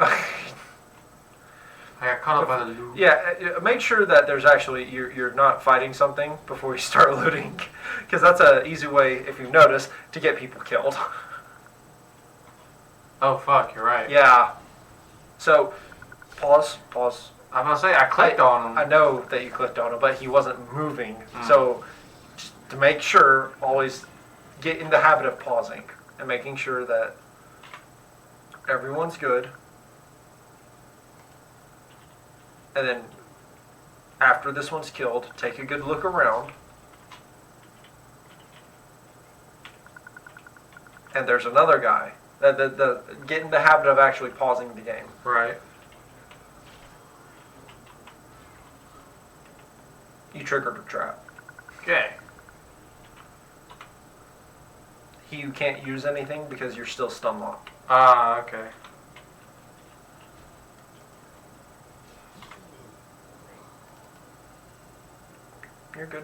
I got caught up by the loot. Yeah, make sure that there's actually, you're not fighting something before you start looting. Because that's an easy way, if you notice, to get people killed. Oh, fuck, you're right. Yeah. So, pause. I'm gonna say, I clicked on him. I know that you clicked on him, but he wasn't moving. So, just to make sure, always get in the habit of pausing and making sure that everyone's good. And then, after this one's killed, take a good look around. And there's another guy. Get in the habit of actually pausing the game. Right. You triggered a trap. Okay. You can't use anything because you're still stun locked. Ah, okay. You're good.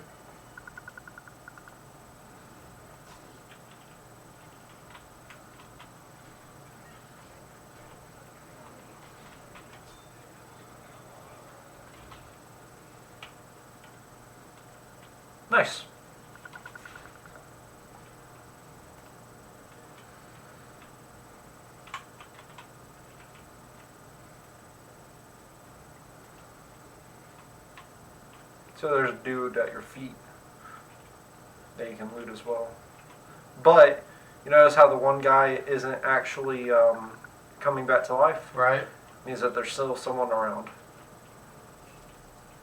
Nice. So there's a dude at your feet that you can loot as well. But you notice how the one guy isn't actually coming back to life? Right. Means that there's still someone around.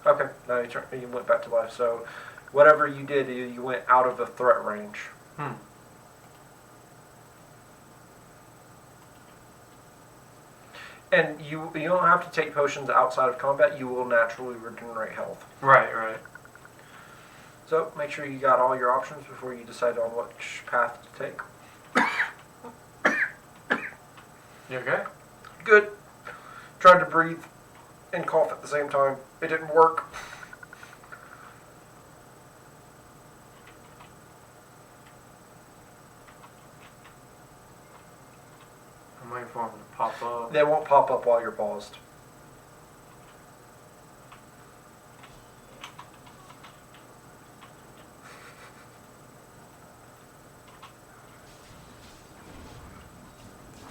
Okay, now you went back to life. So whatever you did, you went out of the threat range. And you don't have to take potions outside of combat. You will naturally regenerate health. Right, right. So make sure you got all your options before you decide on which path to take. You okay? Good. Tried to breathe and cough at the same time. It didn't work. I'm waiting for them to pop up. They won't pop up while you're paused.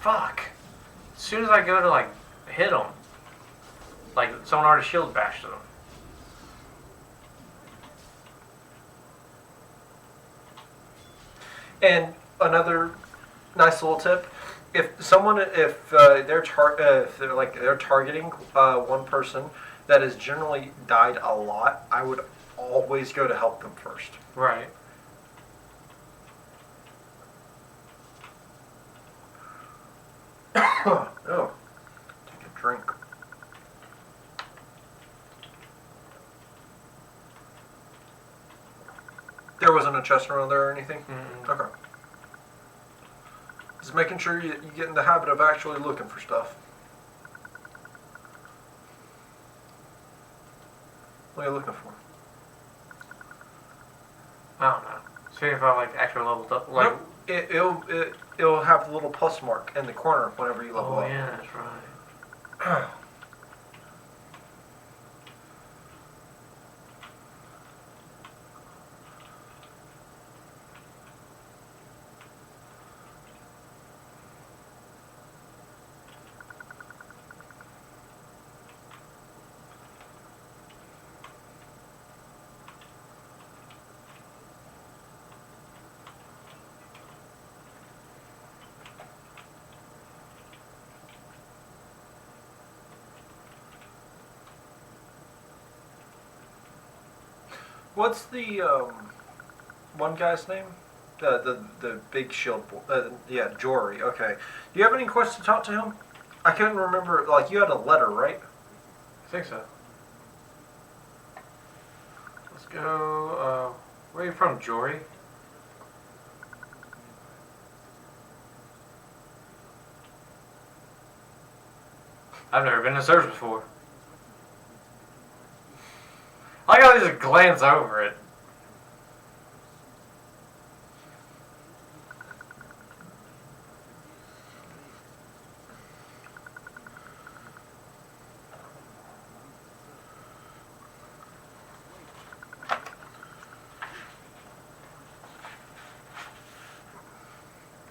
Fuck. As soon as I go to, like, hit them, like, someone already shield bashed them. And another nice little tip: if they're targeting one person that has generally died a lot, I would always go to help them first. Right. Oh, take a drink. There wasn't a chest around there or anything? Okay. Just making sure you get in the habit of actually looking for stuff. What are you looking for? I don't know. See if I, like, actually leveled up. Like, Nope. It'll have the little plus mark in the corner whenever you level up. Oh, yeah, that's right. What's the one guy's name? The big shield. Yeah, Jory. Okay. Do you have any questions to talk to him? I couldn't remember. Like, you had a letter, right? I think so. Let's go. Where are you from, Jory? I've never been to service before. I like how they just glance over it.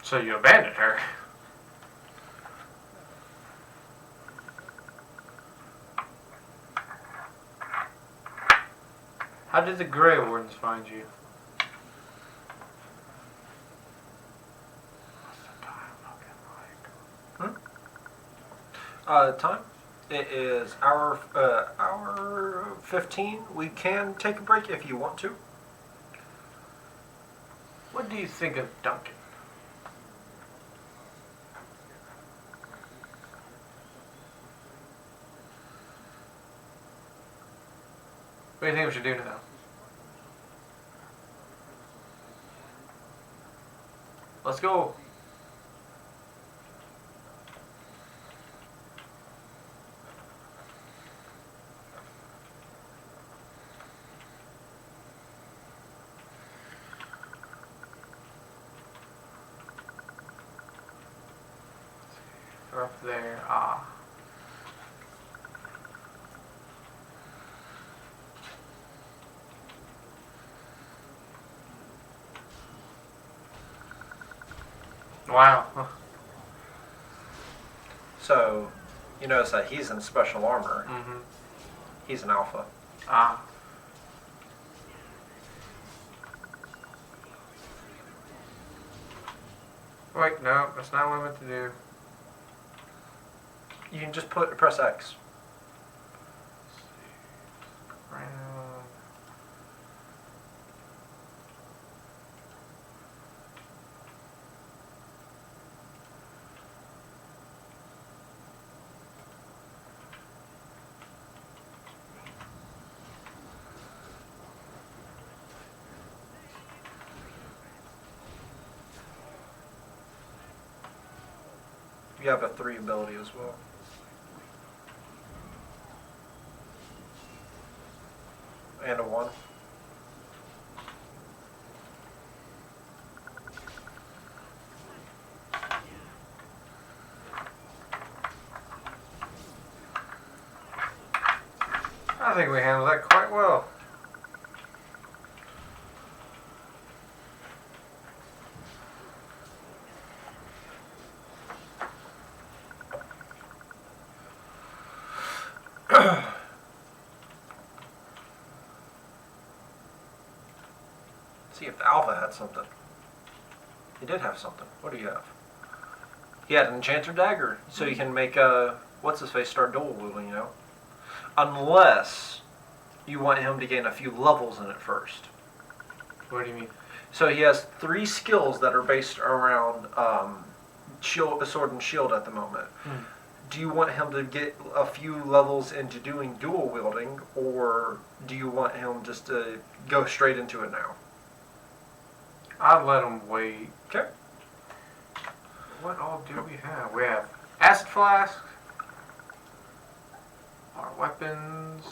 So you abandoned her. How did the Grey Wardens find you? Time? It is hour 15. We can take a break if you want to. What do you think of Duncan? What do you think we should do now? Let's go. We're up there. Wow. So, you notice that he's in special armor. Mm-hmm. He's an alpha. Wait, no, that's not what I meant to do. You can just press X. Round. You have a 3 ability as well. And a 1. I think we handled that quite well. See if the alpha had something. He did have something. What do you have? He had an enchanter dagger, so you can make what's his face start dual wielding, you know? Unless you want him to gain a few levels in it first. What do you mean? So he has 3 skills that are based around shield, sword and shield at the moment. Do you want him to get a few levels into doing dual wielding, or do you want him just to go straight into it now? I'd let him wait. Okay. What all do we have? We have acid flasks, our weapons,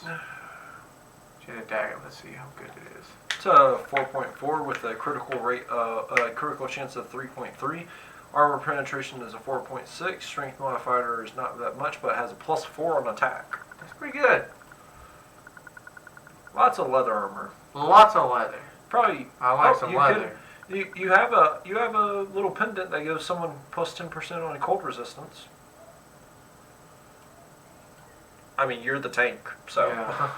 and a dagger. Let's see how good it is. It's a 4.4 with a critical rate, a critical chance of 3.3. Armor penetration is a 4.6. Strength modifier is not that much, but it has a +4 on attack. That's pretty good. Lots of leather armor. Lots of leather. Probably. I like some leather. You have a little pendant that gives someone +10% on a cold resistance. I mean, you're the tank, so. Yeah.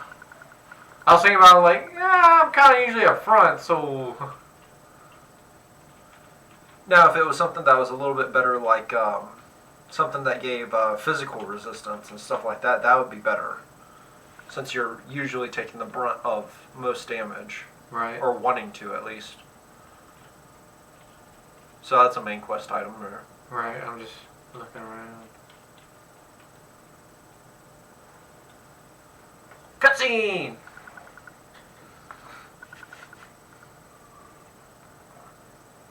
I was thinking about like, yeah, I'm kind of usually up front, so. Now, if it was something that was a little bit better, like something that gave physical resistance and stuff like that, that would be better. Since you're usually taking the brunt of most damage. Right. Or wanting to, at least. So that's a main quest item there. Right, I'm just looking around. Cutscene!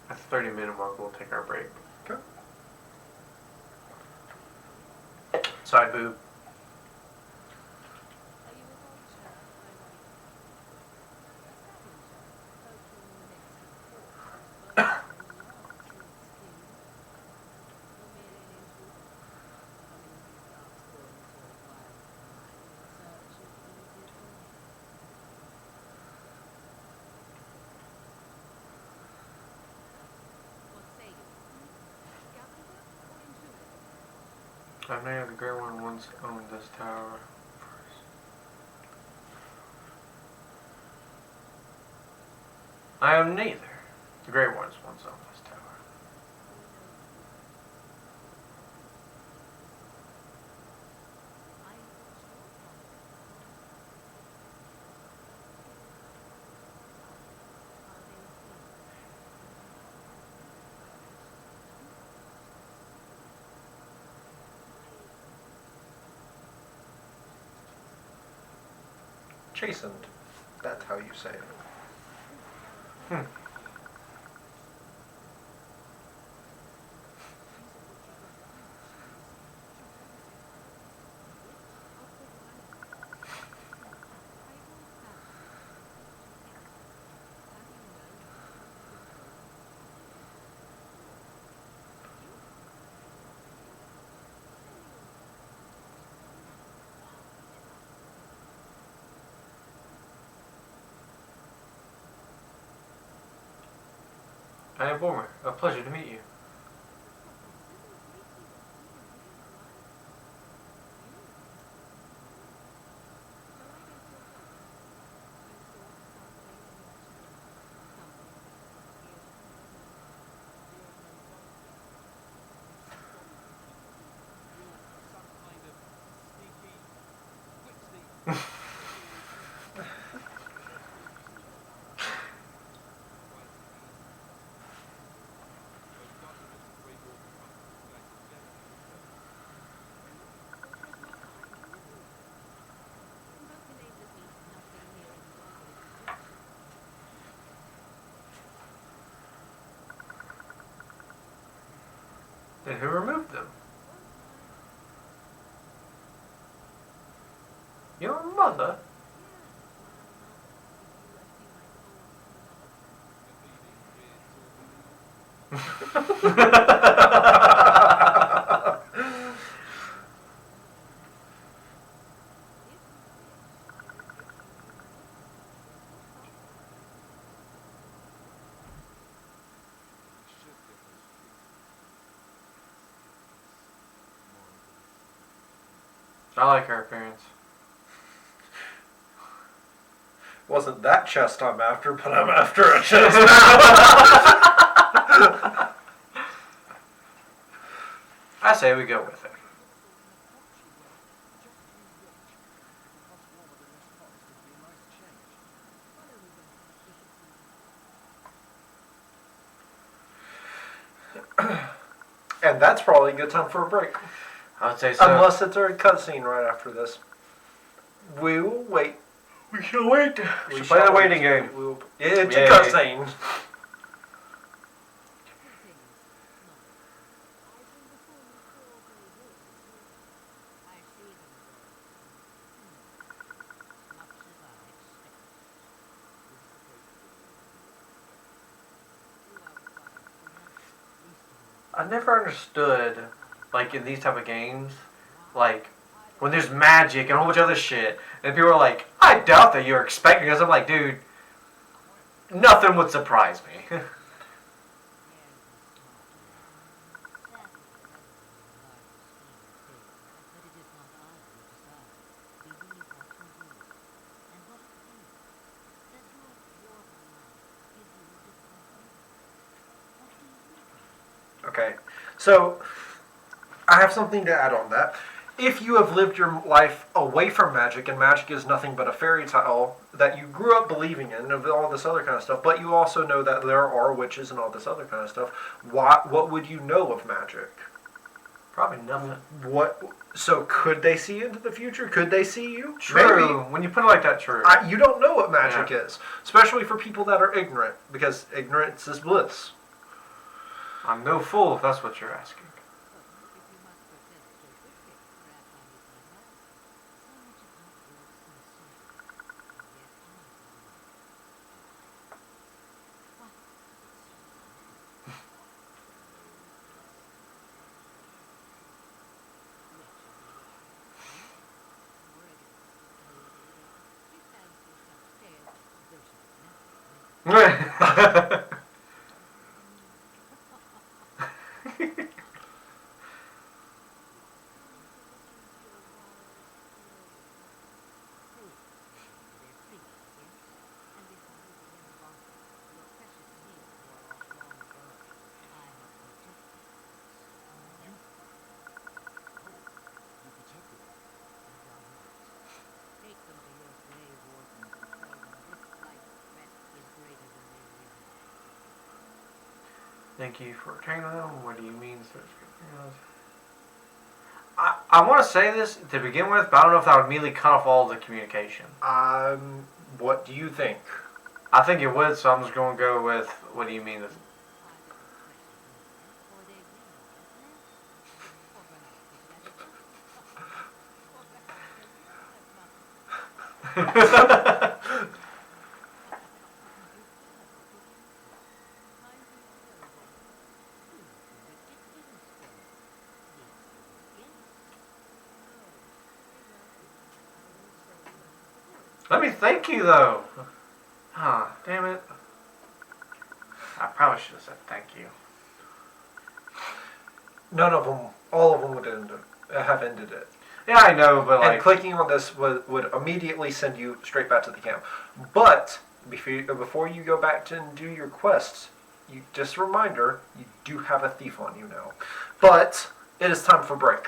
At the 30-minute mark, we'll take our break. Okay. Side boob. I may have the Grey One once owned this tower first. I am neither. The Grey Ones once owned this tower. Chastened. That's how you say it. Hmm. I am Boomer. A pleasure to meet you. Then who removed them? Your mother? I like her appearance. Wasn't that chest I'm after, but I'm after a chest now. I say we go with it. And that's probably a good time for a break. I would say so. Unless it's a cutscene right after this. We will wait. We shall wait. We We shall play the shall waiting wait. game. It's a Yay. cutscene. I never understood, like in these type of games, like when there's magic and a whole bunch of other shit, and people are like, "I doubt that you're expecting this." I'm like, dude, nothing would surprise me. Okay, so I have something to add on that. if you have lived your life away from magic, and magic is nothing but a fairy tale that you grew up believing in, and all this other kind of stuff, but you also know that there are witches and all this other kind of stuff, what would you know of magic? Probably nothing. What? So could they see into the future? Could they see you? True. Maybe. When you put it like that, true. You don't know what magic is, especially for people that are ignorant, because ignorance is bliss. I'm no fool if that's what you're asking. Thank you for returning them. What do you mean? I want to say this to begin with, but I don't know if that would immediately cut off all the communication. What do you think? I think it would, so I'm just going to go with, what do you mean? Let me thank you, though. Ah, damn it. I probably should have said thank you. None of them, all of them would have ended it. Yeah, I know, but like... And clicking on this would immediately send you straight back to the camp. But before you go back to and do your quests, just a reminder, you do have a thief on you now. But it is time for break.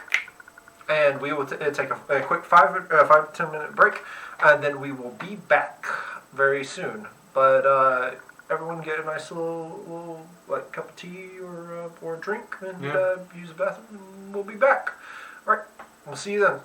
And we will take a quick 5 to 10 minute break, and then we will be back very soon. But everyone get a nice little like cup of tea or a drink, and use the bathroom, and we'll be back. All right, we'll see you then.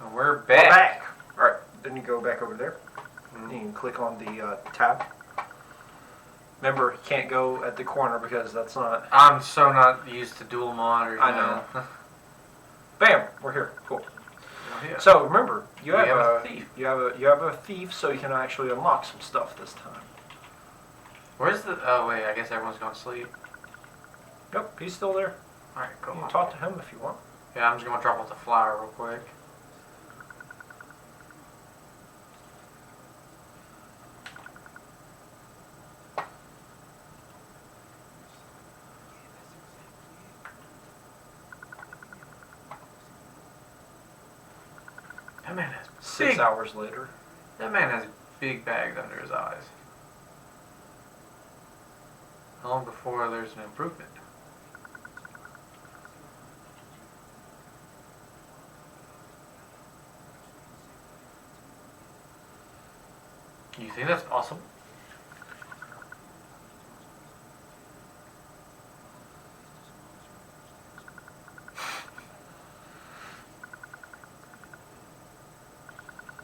And we're We're back. back. All right. Then you go back over there. Mhm. You can click on the tab. Remember, you can't go at the corner because that's not. I'm so not used to dual monitors. I man. Bam! We're here. Cool. Oh, yeah. So remember, you We have, have a a thief. You have a thief, so you can actually unlock some stuff this time. Where's the? Oh wait, I guess everyone's going to sleep. Yep, he's still there. All right, cool. You can talk to him if you want. Yeah, I'm just gonna drop off the flower real quick. That man has 6 big. hours later. That man has big bags under his eyes. Long before there's an improvement. You think that's awesome?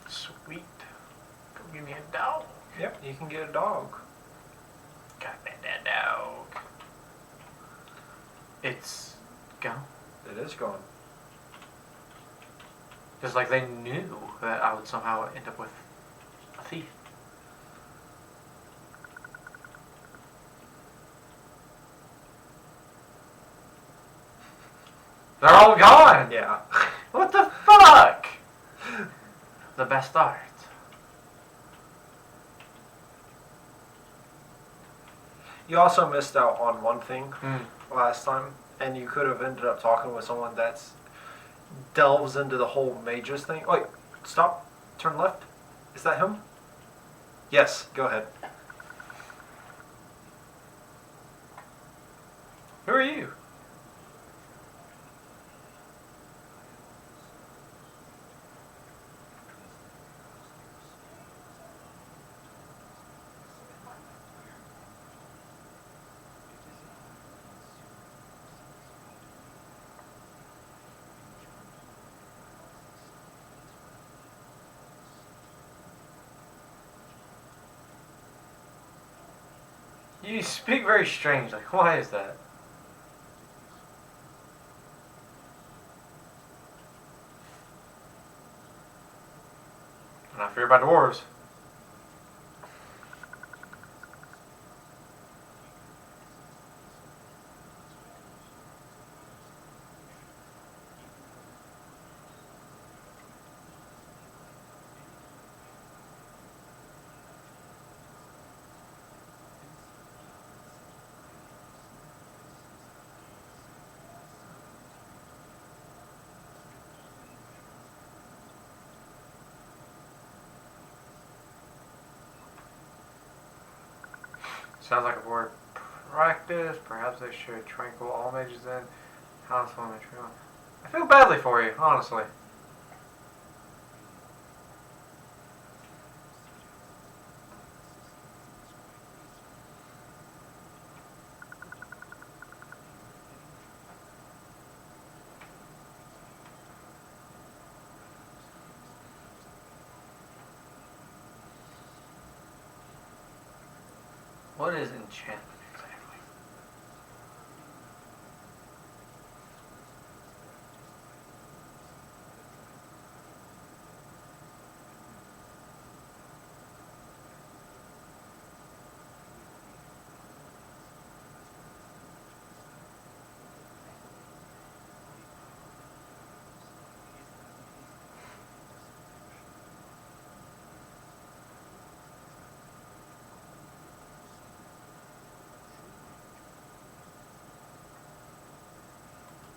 Sweet. Go give me a dog. Yep, you can get a dog. Got that dog. It's gone. It is gone. Just like they knew that I would somehow end up with a thief. They're all gone! Yeah. What the fuck? The best art. You also missed out on one thing Mm. last time, and you could have ended up talking with someone that's delves into the whole mages thing. Wait, stop. Turn left. Is that him? Yes, go ahead. Who are you? You speak very strange. Like, why is that? And I fear about dwarves. Sounds like a word practice. Perhaps they should tranquil all mages then. How's one true? I feel badly for you, honestly. What is enchantment exactly?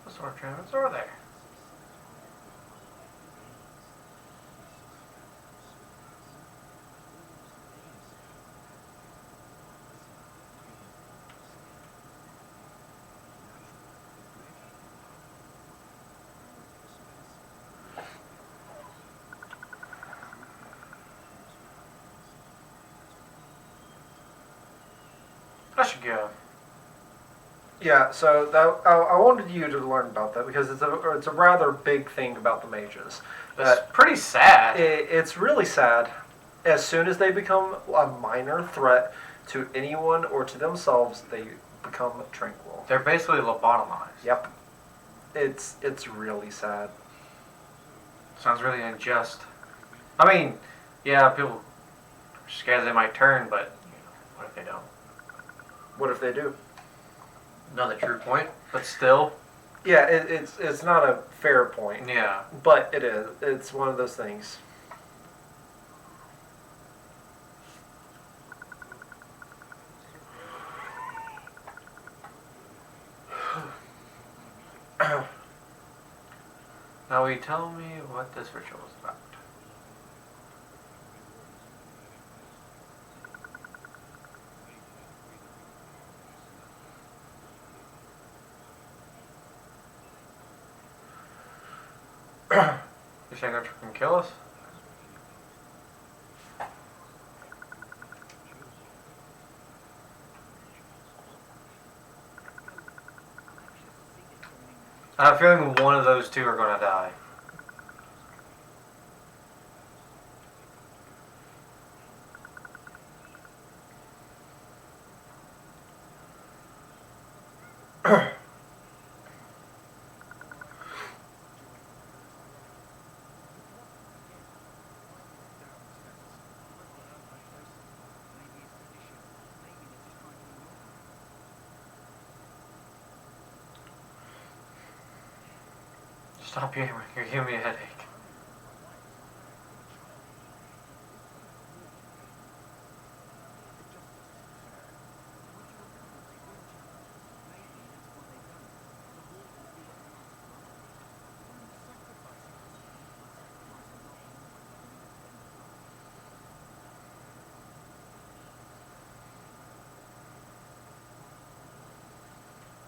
What sort of enchantments are there? I should go. Yeah, so I wanted you to learn about that because it's a rather big thing about the mages. It's pretty sad. It's really sad. As soon as they become a minor threat to anyone or to themselves, they become tranquil. They're basically lobotomized. Yep. It's really sad. Sounds really unjust. I mean, yeah, people are scared they might turn, but what if they don't? What if they do? Another true point, but still. Yeah, it's not a fair point. Yeah. But it is. It's one of those things. Now, will you tell me what this ritual is about? You're saying they're trying to kill us? I have a feeling one of those two are going to die. Stop yammering. You're giving me a headache.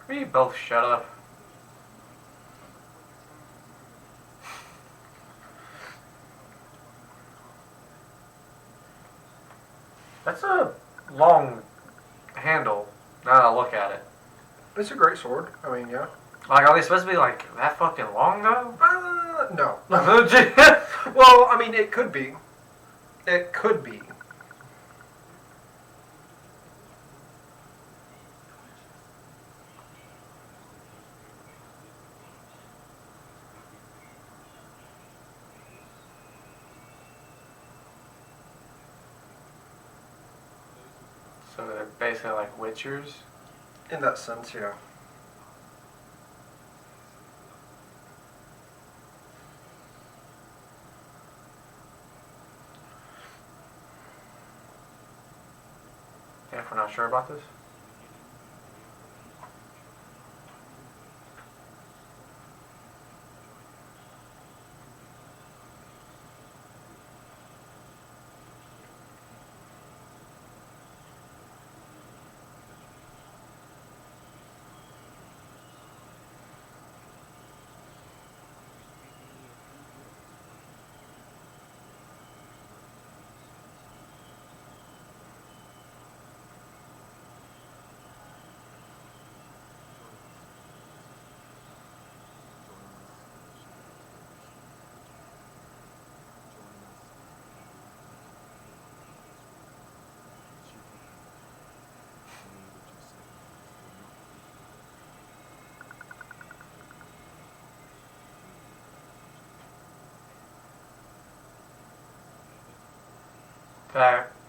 Will you both shut up? That's a long handle, now that I look at it. It's a great sword. I mean, yeah. Like, are they supposed to be, like, that fucking long, though? No. Well, I mean, it could be. It could be. So they're basically like witchers? In that sense, yeah. Yeah, if we're not sure about this?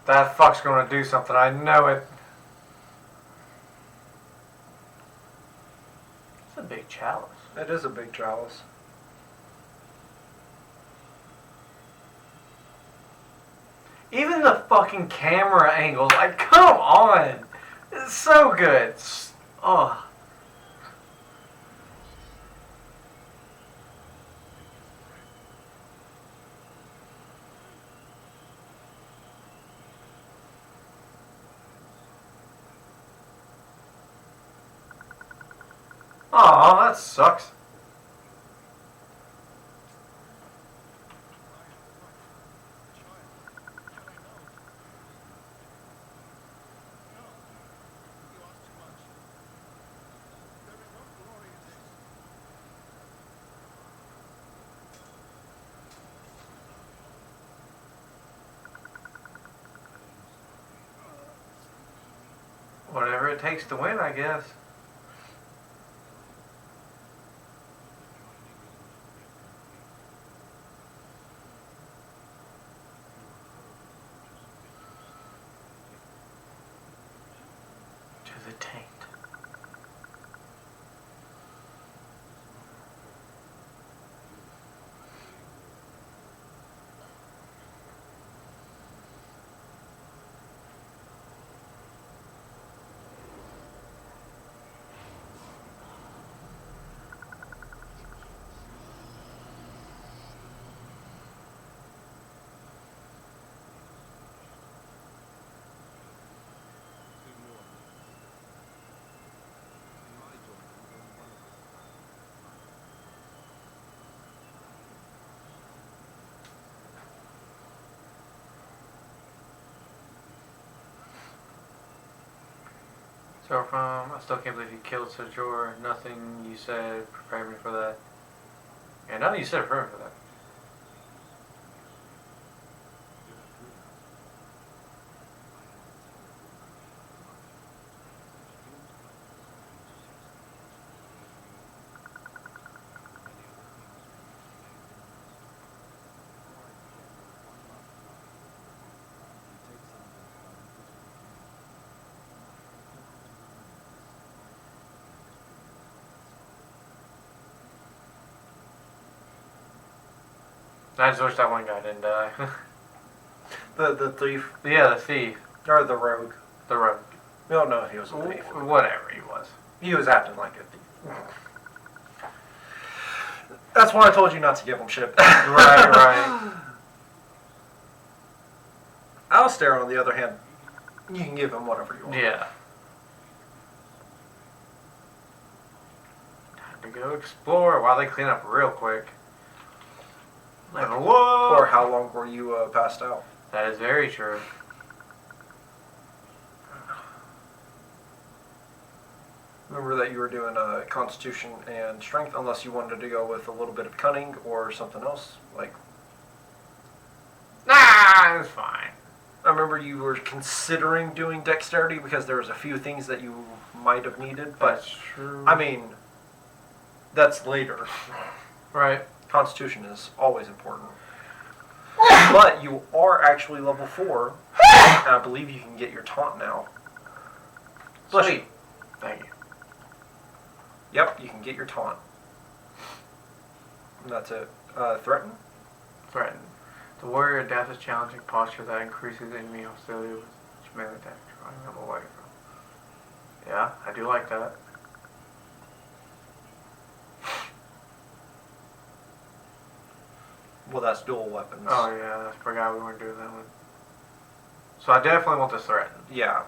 That fuck's gonna do something, I know it. It's a big chalice. It is a big chalice. Even the fucking camera angles, like, come on! It's so good. Oh. Aw, that sucks. Whatever it takes to win, I guess. To the taint. So from, I still can't believe you killed Sajor. Nothing you said prepared me for that. Yeah, nothing you said prepared me for that. I just wish that one guy didn't die. The thief. Yeah, the thief. Or the rogue. The rogue. We don't know if he was a thief. Whatever he was. He was acting like a thief. That's why I told you not to give him shit. Right. Alistair, on the other hand, you can give him whatever you want. Yeah. Time to go explore while they clean up real quick. Like, whoa! Or how long were you passed out? That is very true. Remember that you were doing Constitution and Strength, unless you wanted to go with a little bit of Cunning or something else. Like, Nah, it's fine. I remember you were considering doing Dexterity because there was a few things that you might have needed, but That's true. I mean, that's later. Right. Constitution is always important. But you are actually level 4, and I believe you can get your taunt now. Sweet. Thank you. Yep, you can get your taunt. And that's it. Threaten? Threaten. The warrior adapts a challenging posture that increases enemy hostility with each melee attack, drawing them away from. Yeah, I do like that. Well, that's dual weapons. Oh yeah, I forgot we weren't doing that one. So I definitely want to threaten. Yeah.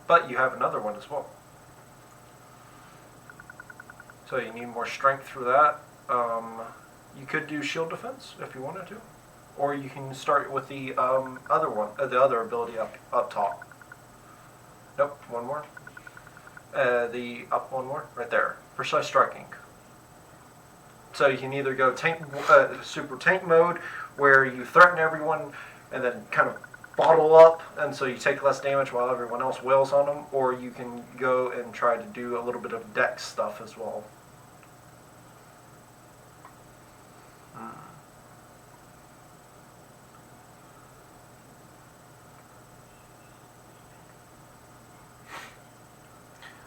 But you have another one as well. So you need more strength for that. You could do shield defense if you wanted to. Or you can start with the other one, the other ability up top. Nope, one more. The up one more, right there. Precise striking. So you can either go tank, super tank mode, where you threaten everyone and then kind of bottle up, and so you take less damage while everyone else wails on them, or you can go and try to do a little bit of dex stuff as well.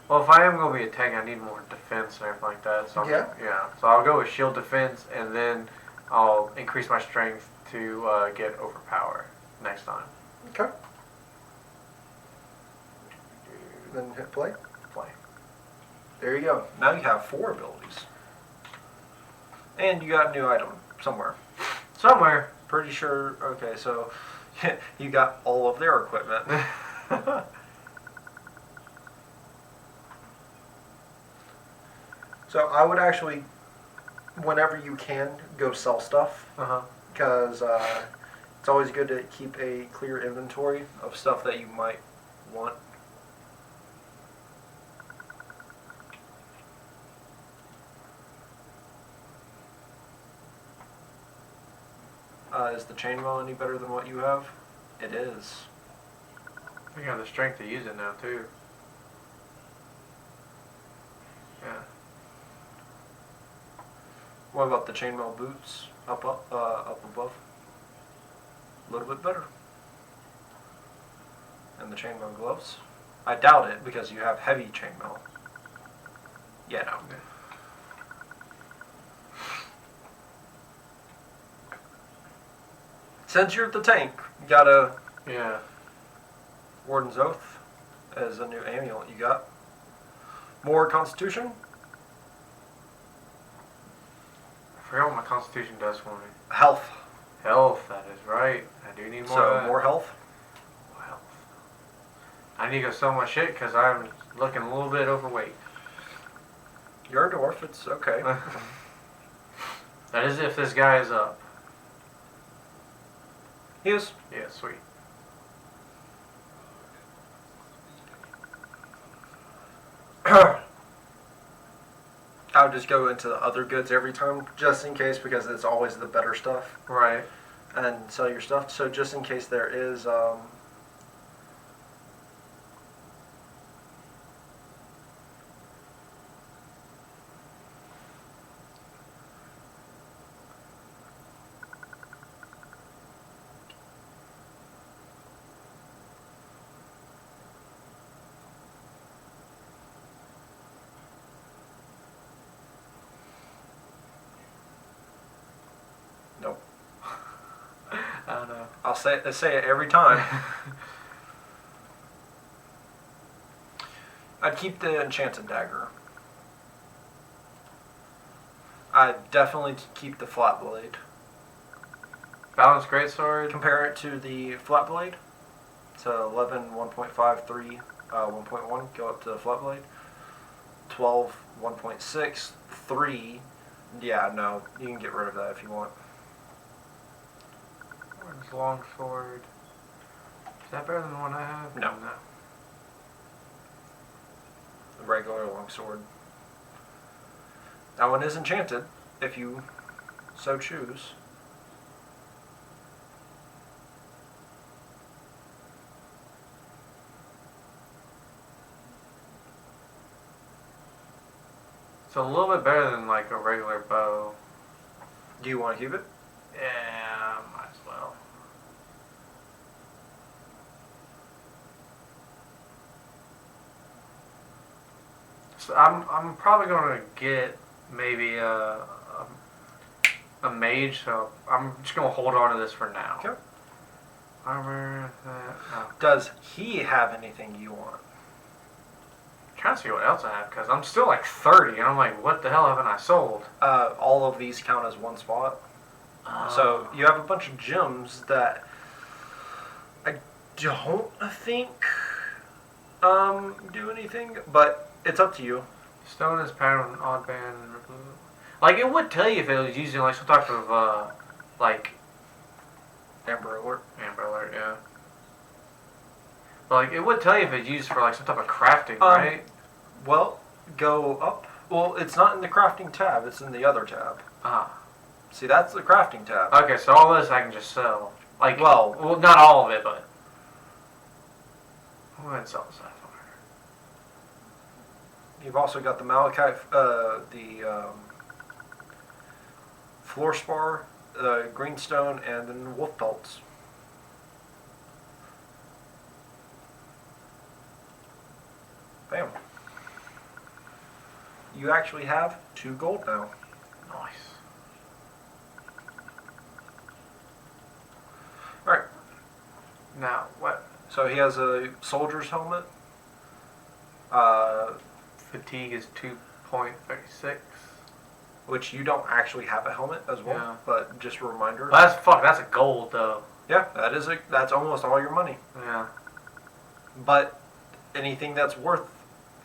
Well, if I am going to be attacking, I need more defense and everything like that. So Yeah. So I'll go with shield defense, and then I'll increase my strength to get overpower next time. Okay. Then hit play. Play. There you go. Now you have 4 abilities. And you got a new item somewhere. Somewhere. Pretty sure. Okay, so you got all of their equipment. So I would actually, whenever you can, go sell stuff. Because it's always good to keep a clear inventory of stuff that you might want. Is the chainmail any better than what you have? It is. You got the strength to use it now too. What about the chainmail boots up above? A little bit better. And the chainmail gloves? I doubt it because you have heavy chainmail. Yeah, no. Since you're at the tank, you got a Warden's Oath as a new amulet you got. More Constitution? I forgot what my Constitution does for me. Health. Health, that is right. I do need more of that. So, more health? More health. I need to go sell my shit because I'm looking a little bit overweight. You're a dwarf, it's okay. That is if this guy is up. He is. Yeah, sweet. I would just go into the other goods every time, just in case, because it's always the better stuff. Right. And sell your stuff. So just in case there is, nope. I don't know. I'll say it every time. I'd keep the enchanted dagger. I'd definitely keep the flat blade. Balanced greatsword. Compare it to the flat blade. So 11, 1.5, 3, 1.1. Go up to the flat blade. 12, 1.6, 3. Yeah, no, you can get rid of that if you want. Long sword. Is that better than the one I have? No. The regular longsword. That one is enchanted, if you so choose. It's a little bit better than like a regular bow. Do you want to keep it? Yeah, might as well. So I'm probably gonna get maybe a mage, so I'm just gonna hold on to this for now. Okay. Armor. No. Does he have anything you want? Trying to see what else I have because I'm still like 30, and I'm like, what the hell haven't I sold? All of these count as one spot. So you have a bunch of gems that I don't think do anything, but it's up to you. Stone is patterned with an odd band. Like it would tell you if it was using like some type of like Amber Alert. Amber Alert, yeah. But like it would tell you if it's used for like some type of crafting, right? Well, go up. Well, it's not in the crafting tab. It's in the other tab. See, that's the crafting tab. Okay, so all this I can just sell. Like, well, not all of it, but I'll go ahead and sell the sapphire. You've also got the malachite, the floor spar, greenstone, and then wolf pelts. Bam. You actually have 2 gold now. Nice. Alright. Now, what? So he has a soldier's helmet. Fatigue is 2.36. Which you don't actually have a helmet as well, Yeah. but just a reminder. That's a gold though. Yeah, that's almost all your money. Yeah. But anything that's worth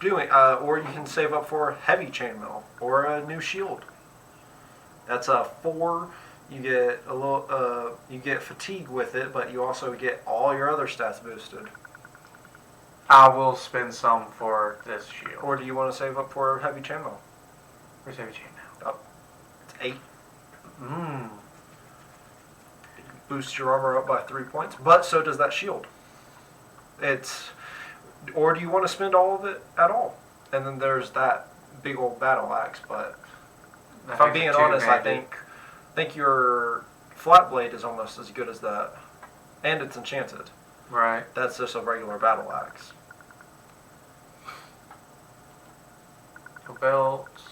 doing, or you can save up for heavy chainmail or a new shield. That's a 4. You get a little. You get fatigue with it, but you also get all your other stats boosted. I will spend some for this shield. Or do you want to save up for heavy chainmail? Where's heavy chain now? Oh, it's 8. Mmm. Boosts your armor up by 3 points, but so does that shield. It's. Or do you want to spend all of it at all? And then there's that big old battle axe, but If I'm being honest, I think your flat blade is almost as good as that, and it's enchanted. Right. That's just a regular battle axe. Belts,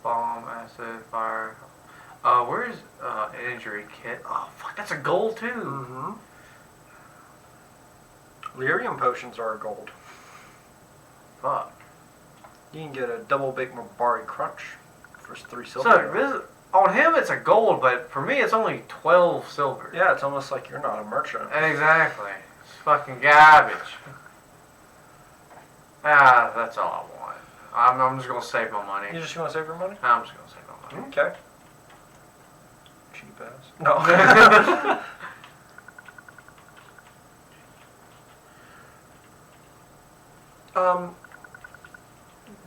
bomb, acid, fire. Where's injury kit? Oh fuck, that's a gold too. Mm-hmm. Lyrium potions are a gold. Fuck. You can get a double baked Mabari crunch for 3 silver. So on him it's a gold, but for me it's only 12 silver. Yeah, it's almost like you're not a merchant. Exactly. It's fucking garbage. That's all I want. I'm just gonna save my money. You just want to save your money? I'm just gonna save my money. Okay. Cheap ass. No.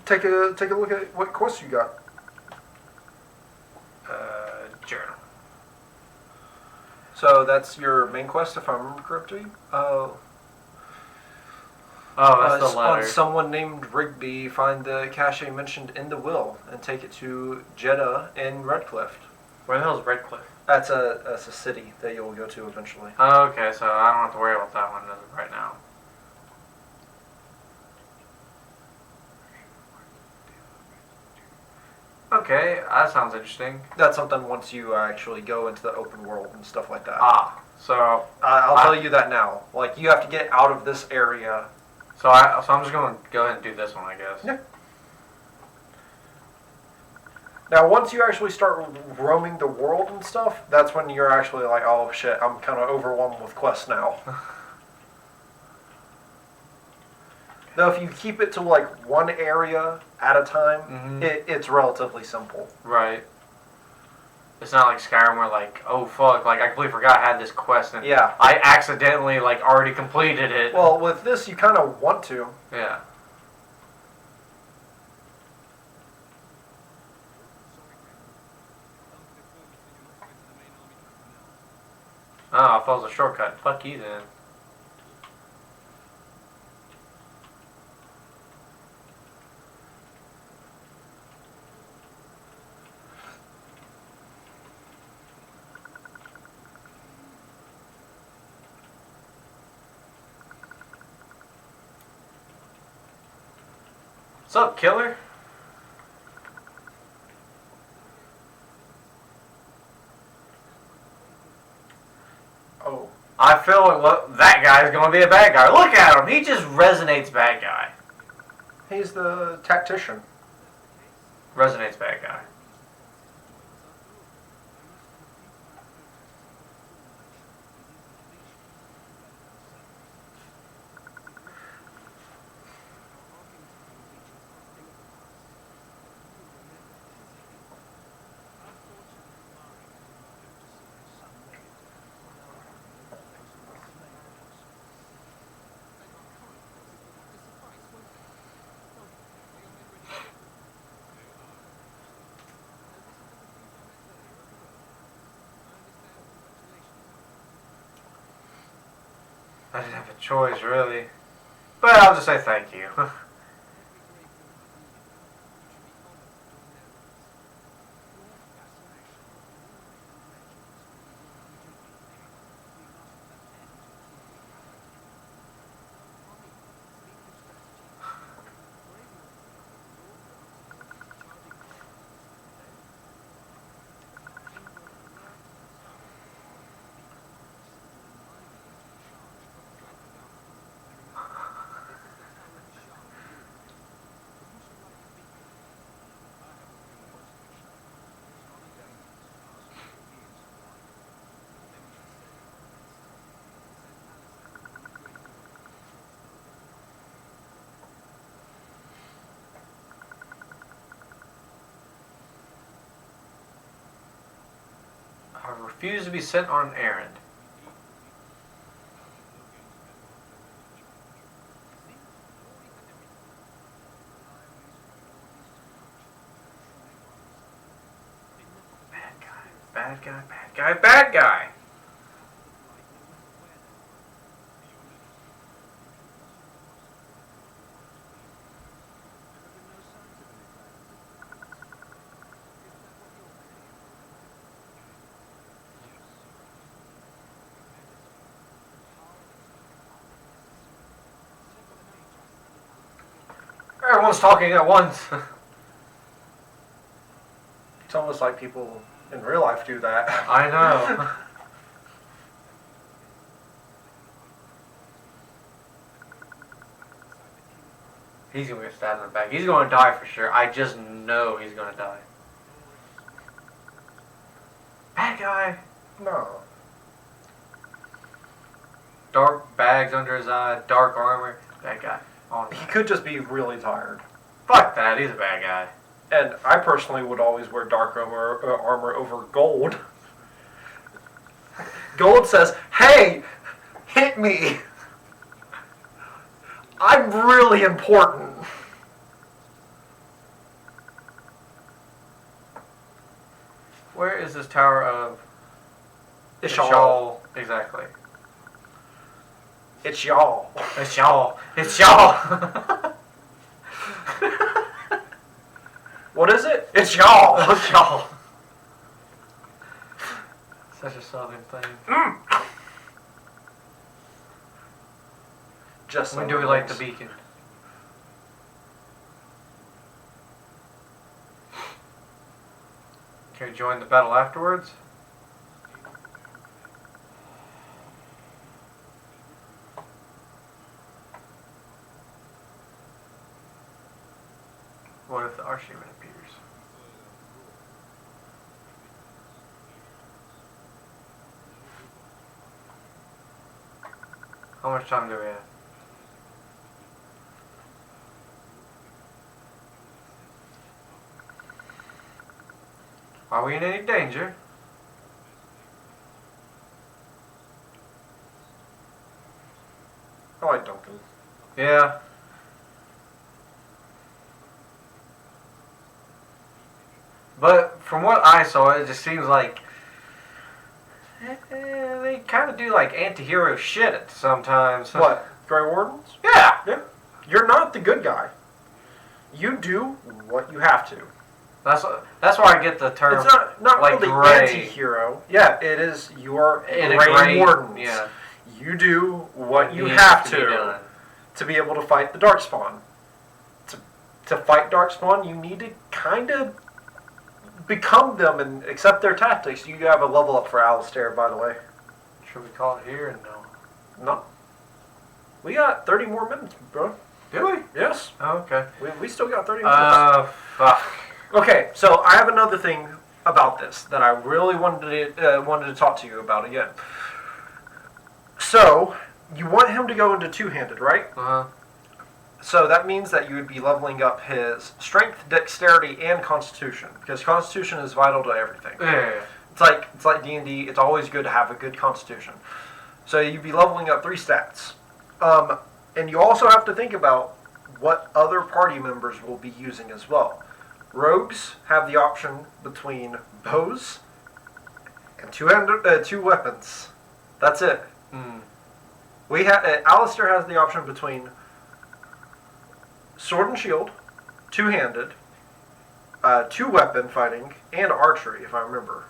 Take a look at what quests you got. Journal. So that's your main quest, if I remember correctly. Oh, that's the letter. On someone named Rigby, find the cache mentioned in the will and take it to Jeddah in Redcliffe. Where the hell is Redcliffe? That's a city that you'll go to eventually. Oh, okay, so I don't have to worry about that one right now. Okay, that sounds interesting. That's something once you actually go into the open world and stuff like that. So I'll tell you that now. Like, you have to get out of this area. So I'm just going to go ahead and do this one, I guess. Yeah. Now, once you actually start roaming the world and stuff, that's when you're actually like, oh shit, I'm kind of overwhelmed with quests now. Though if you keep it to like one area at a time, it's relatively simple. Right. It's not like Skyrim where like, oh fuck, like I completely forgot I had this quest and yeah. I accidentally like already completed it. Well, with this you kind of want to. Yeah. Oh, I thought it was a shortcut. Fuck you then. What's up, killer? Oh. I feel like that guy's going to be a bad guy. Look at him. He just resonates bad guy. He's the tactician. Resonates bad guy. I didn't have a choice, really. But I'll just say thank you. I refuse to be sent on an errand. Bad guy, bad guy, bad guy, bad guy! Everyone's talking at once. It's almost like people in real life do that. I know. He's gonna get stabbed in the back. He's gonna die for sure. I just know he's gonna die. Bad guy. No. Dark bags under his eye, dark armor. Bad guy. Oh, no. He could just be really tired. Fuck that. He's a bad guy. And I personally would always wear dark armor over gold. Gold says, "Hey, hit me. I'm really important." Where is this Tower of Ishal. Exactly. It's y'all. It's y'all. It's y'all. What is it? It's y'all. It's y'all. Such a southern thing. Just when do we light the beacon? Can we join the battle afterwards? What if the Archieman appears? How much time do we have? Are we in any danger? I like Duncan. Yeah. But from what I saw, it just seems like they kind of do like anti-hero shit sometimes. What? Grey Wardens? Yeah. Yeah. You're not the good guy. You do what you have to. That's why I get the term. It's not like really gray. anti-hero. Yeah, it is. You are In a Grey gray- Wardens. yeah. You do what you Needs have to be done. to be able to fight the Darkspawn. To fight Darkspawn, you need to kind of become them and accept their tactics. You have a level up for Alistair, by the way. Should we call it here? No. No. We got 30 more minutes, bro. Do we? Yes. Oh, okay. We still got 30 minutes. Fuck. Okay, so I have another thing about this that I really wanted to talk to you about again. So, you want him to go into two-handed, right? Uh-huh. So that means that you would be leveling up his strength, dexterity, and constitution, because constitution is vital to everything. Yeah. It's like D&D. It's always good to have a good constitution. So you'd be leveling up 3 stats. And you also have to think about what other party members will be using as well. Rogues have the option between bows and two weapons. That's it. Mm. We have Alistair has the option between sword and shield, two-handed, two-weapon fighting, and archery, if I remember.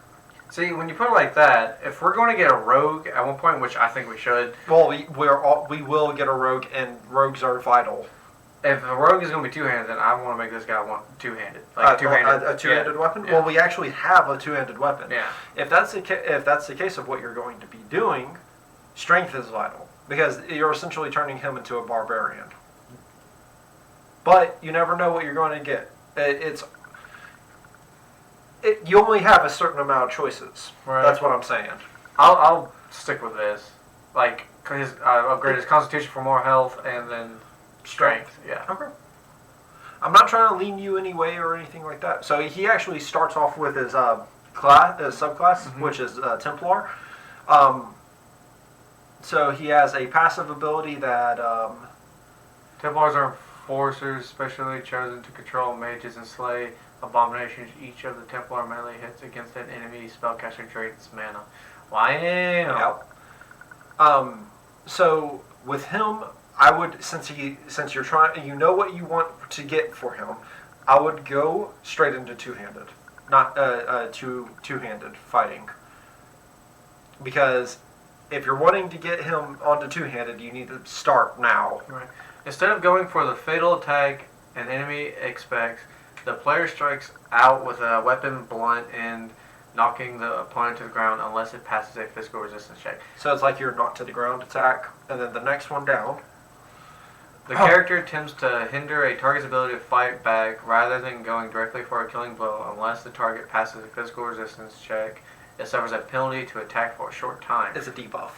See, when you put it like that, if we're going to get a rogue at one point, which I think we should, Well, we will get a rogue, and rogues are vital. if a rogue is going to be two-handed, then I want to make this guy two-handed. Like two-handed. A two-handed weapon? Yeah. Well, we actually have a two-handed weapon. Yeah. If that's the case of what you're going to be doing, strength is vital, because you're essentially turning him into a barbarian. But you never know what you're going to get. You only have a certain amount of choices. Right. That's what I'm saying. I'll stick with this. Like, upgrade his constitution for more health, and then strength. Yeah. Okay. I'm not trying to lean you any way or anything like that. So he actually starts off with his subclass, which is Templar. So he has a passive ability that... Templars are enforcers specially chosen to control mages and slay abominations. Each of the Templar melee hits against an enemy spellcaster drains mana. Wow. Yeah. So with him, I would, since you're trying, you know what you want to get for him, I would go straight into two-handed, not two-handed fighting. Because if you're wanting to get him onto two-handed, you need to start now. Right. Instead of going for the fatal attack An enemy expects the player strikes out with a weapon blunt and knocking the opponent to the ground unless it passes a physical resistance check. So it's like your knocked to the ground attack, and then the next one down. The character attempts to hinder a target's ability to fight back rather than going directly for a killing blow unless the target passes a physical resistance check. It suffers a penalty to attack for a short time. It's a debuff.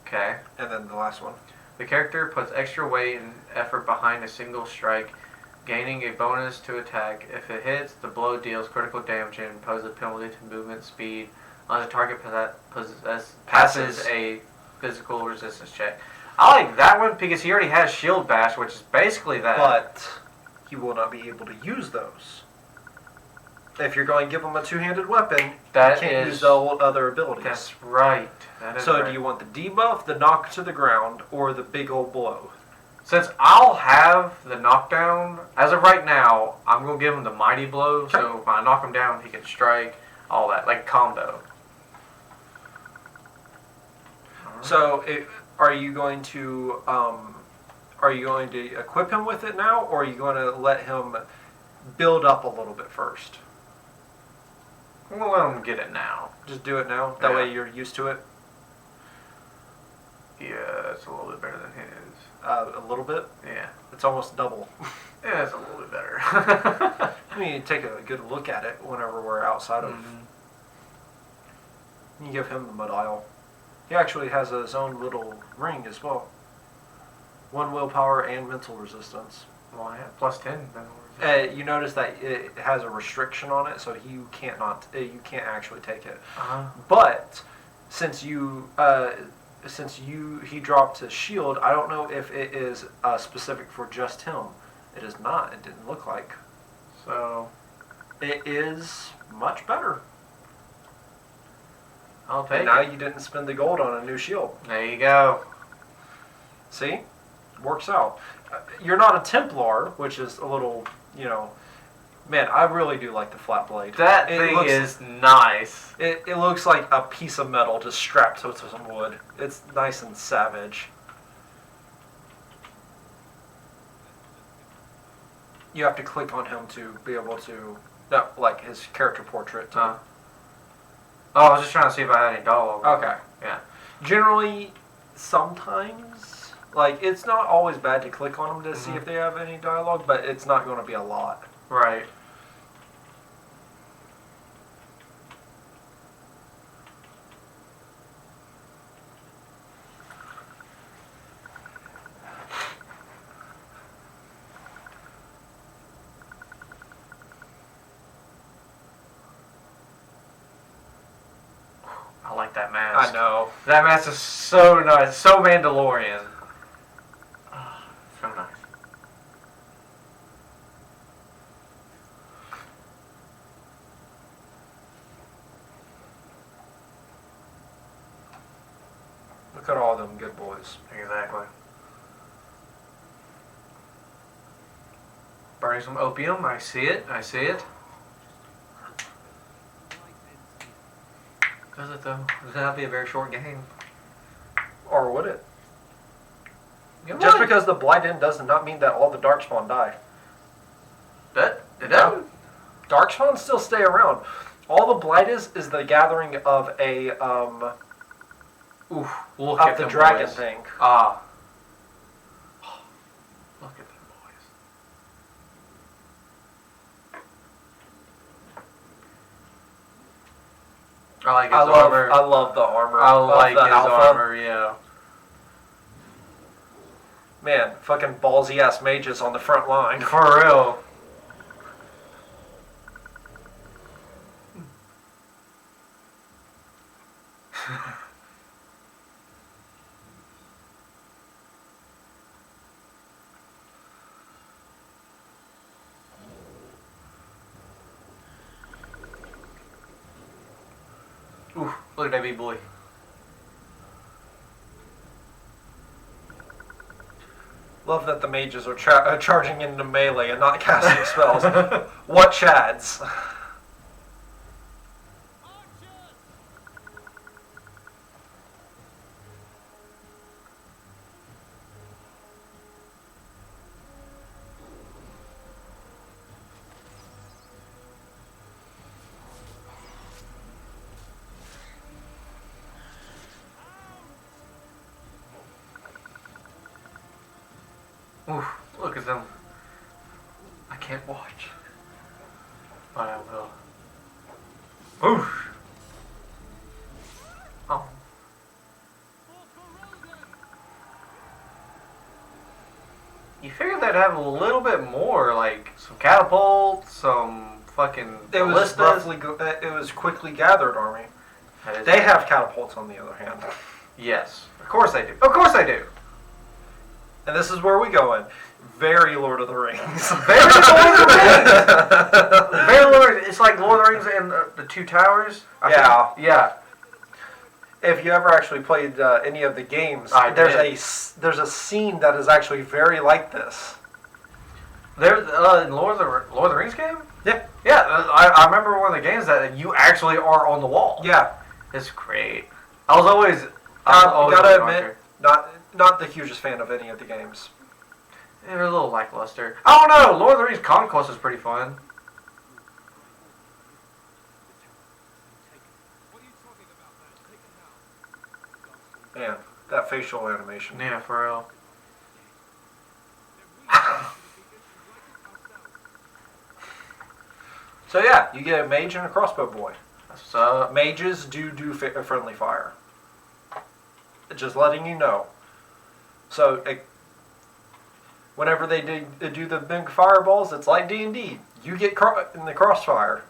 Okay. And then the last one. The character puts extra weight and effort behind a single strike, gaining a bonus to attack. If it hits, the blow deals critical damage and imposes a penalty to movement speed unless the target passes a physical resistance check. I like that one because he already has Shield Bash, which is basically that. But he will not be able to use those. If you're going to give him a two-handed weapon, that you can't is, use the other abilities. That's right. That is so right. do you want the debuff, the knock to the ground, or the big old blow? Since I'll have the knockdown, as of right now, I'm going to give him the mighty blow. Okay. So when I knock him down, he can strike, all that, like combo. So are you going to equip him with it now, or are you going to let him build up a little bit first? I'm going to let him get it now. Just do it now. That Yeah. way you're used to it. Yeah, it's a little bit better than his. A little bit. Yeah. It's almost double. Yeah, it's a little bit better. I mean, take a good look at it whenever we're outside of. You give him the medal. He actually has his own little ring as well. 1 willpower and mental resistance. Well, yeah, plus 10. You notice that it has a restriction on it, so you can't actually take it. But since he dropped his shield, I don't know if it is specific for just him. It is not. It didn't look like. So it is much better. I'll take and now it. you didn't spend the gold on a new shield. There you go. See? Works out. You're not a Templar, which is a little, man, I really do like the flat blade. That thing is nice. It looks like a piece of metal just strapped to some wood. It's nice and savage. You have to click on him to be able to, no, like his character portrait. Oh, I was just trying to see if I had any dialogue. Okay. Yeah. Generally, sometimes, like, it's not always bad to click on them to see if they have any dialogue, but it's not going to be a lot. Right. I like that mask. I know. That mask is so nice. So Mandalorian. Oh, so nice. Look at all them good boys. Exactly. Burning some opium. I see it. I see it. Does it though? Does that be a very short game? Or would it? It Just would. because the blight in does not mean that all the darkspawn die. It doesn't. Darkspawn still stay around. All the blight is the gathering of a Look of at the them dragon boys. thing. Ah. Look at them boys. I like his armor. I love the armor. I of like the his alpha. armor, yeah. Man, fucking ballsy ass mages on the front line. For real. Ooh, look at that big boy. Love that the mages are charging into melee and not casting spells. What chads? Look at them. I can't watch. But I will. Oof. Oh. You figured they'd have a little bit more, like some catapults, some fucking ballistas. It was quickly gathered army. They have catapults on the other hand. Yes, of course they do. Of course they do. And this is where we go in. Very Lord of the Rings. Very Lord of the Rings. Very Lord. It's like Lord of the Rings and the Two Towers. Yeah. If you ever actually played any of the games, there's a scene that is actually very like this. There's in Lord of the Rings game. Yeah. Yeah. I remember one of the games that you actually are on the wall. Yeah. It's great. I was always gotta admit, not the hugest fan of any of the games. They're a little lackluster. I don't know. Lord of the Rings Conquest is pretty fun. Man, that facial animation. Yeah, for real. So yeah, you get a mage and a crossbow boy. That's what's up. Mages do friendly fire. Just letting you know. So whenever they do the big fireballs, it's like D&D. You get in the crossfire.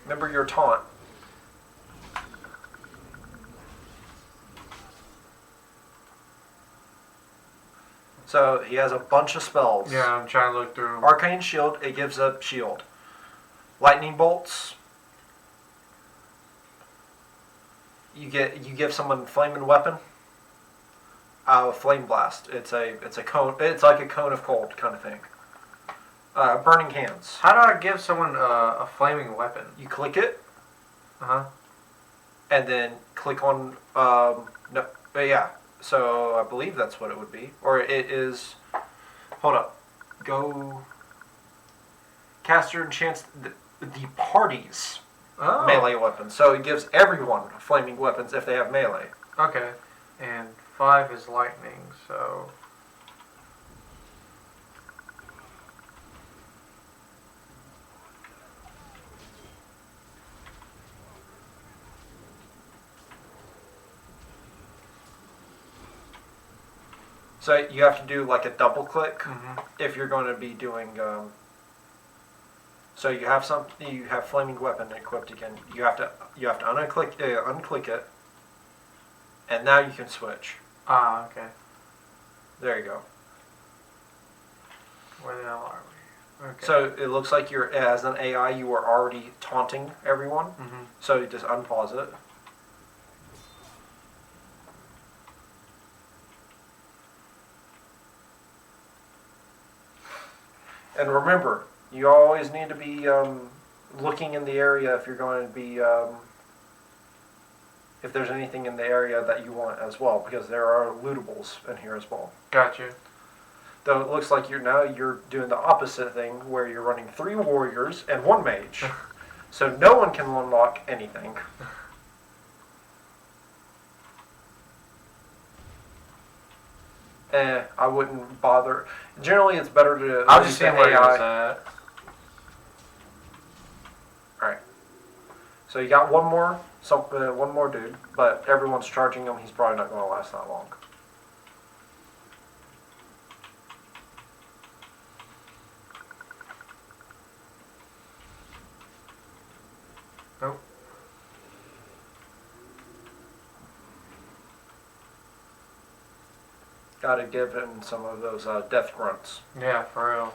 Remember your taunt. So he has a bunch of spells. Yeah, I'm trying to look through them. Arcane Shield, it gives a shield. Lightning bolts. You give someone flaming weapon. Flame blast. It's a cone. It's like a cone of cold kind of thing. Burning hands. How do I give someone a flaming weapon? You click it. And then click on no. Yeah. So I believe that's what it would be, or it is. Hold up. Go. Caster enchants the party's melee weapons. So it gives everyone flaming weapons if they have melee. Okay. And 5 is lightning, so. So you have to do like a double click if you're going to be doing. So you have flaming weapon equipped again. You have to unclick it, and now you can switch. Okay. There you go. Where the hell are we? Okay. So it looks like as an AI, you are already taunting everyone. So you just unpause it. And remember, you always need to be looking in the area if you're going to be, if there's anything in the area that you want as well, because there are lootables in here as well. Gotcha. Though it looks like you're doing the opposite thing, where you're running 3 warriors and 1 mage, so no one can unlock anything. I wouldn't bother. Generally, it's better to. I'll just see where it was at. Alright. So you got one more dude, but everyone's charging him. He's probably not going to last that long. Nope. Got to give him some of those death grunts. Yeah, for real.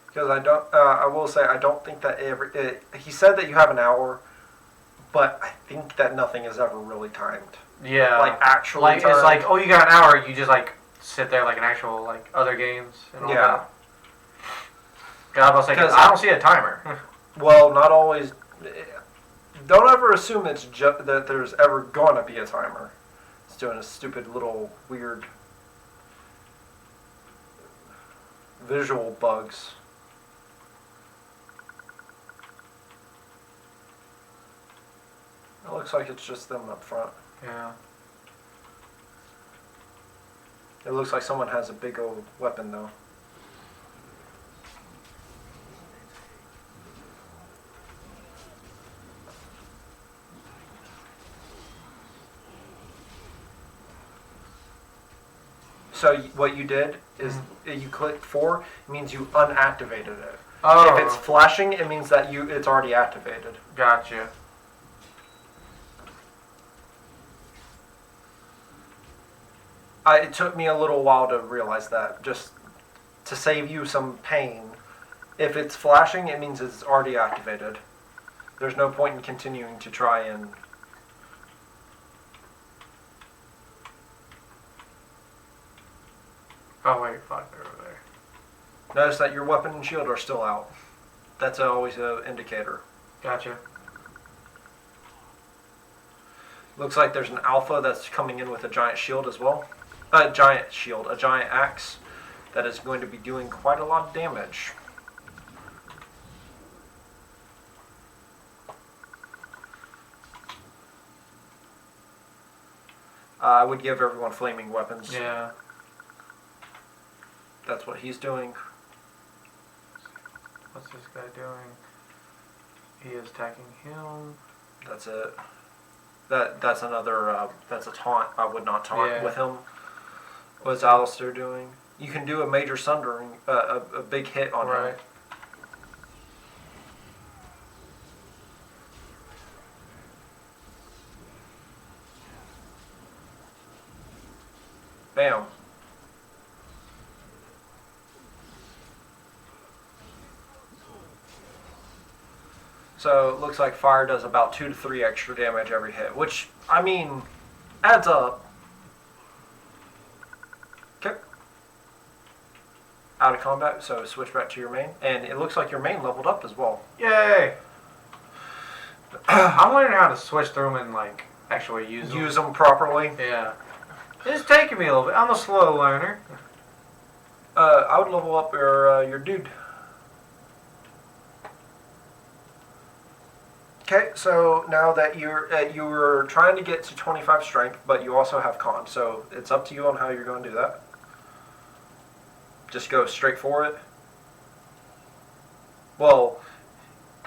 Because I will say, I don't think that he said that you have an hour, but I think that nothing is ever really timed. Yeah. Like actually like timed. It's like, oh, you got an hour, you just like sit there like an actual like other games and all that. God, I don't see a timer. Well, not always. Don't ever assume that there's ever going to be a timer. It's doing a stupid little weird. visual bugs. It looks like it's just them up front. Yeah. It looks like someone has a big old weapon though. So what you did is you clicked 4, it means you unactivated it. Oh. If it's flashing, it means that it's already activated. Gotcha. It took me a little while to realize that, just to save you some pain. If it's flashing, it means it's already activated. There's no point in continuing to try and... Oh wait, fuck, they're over there. Notice that your weapon and shield are still out. That's always an indicator. Gotcha. Looks like there's an alpha that's coming in with a giant shield as well. A giant shield, a giant axe that is going to be doing quite a lot of damage. I would give everyone flaming weapons. Yeah. That's what he's doing. What's this guy doing? He is attacking him. That's it. That's another, that's a taunt. I would not taunt with him. What's Alistair doing? You can do a major sundering, a big hit on him. Bam. So it looks like fire does about 2 to 3 extra damage every hit, which, I mean, adds up. Okay. Out of combat, so switch back to your main. And it looks like your main leveled up as well. Yay! I'm learning how to switch through them and, like, actually use them. Use them properly. Yeah. It's taking me a little bit. I'm a slow learner. I would level up your dude. Okay, so now that you were trying to get to 25 strength, but you also have con, so it's up to you on how you're going to do that. Just go straight for it. Well,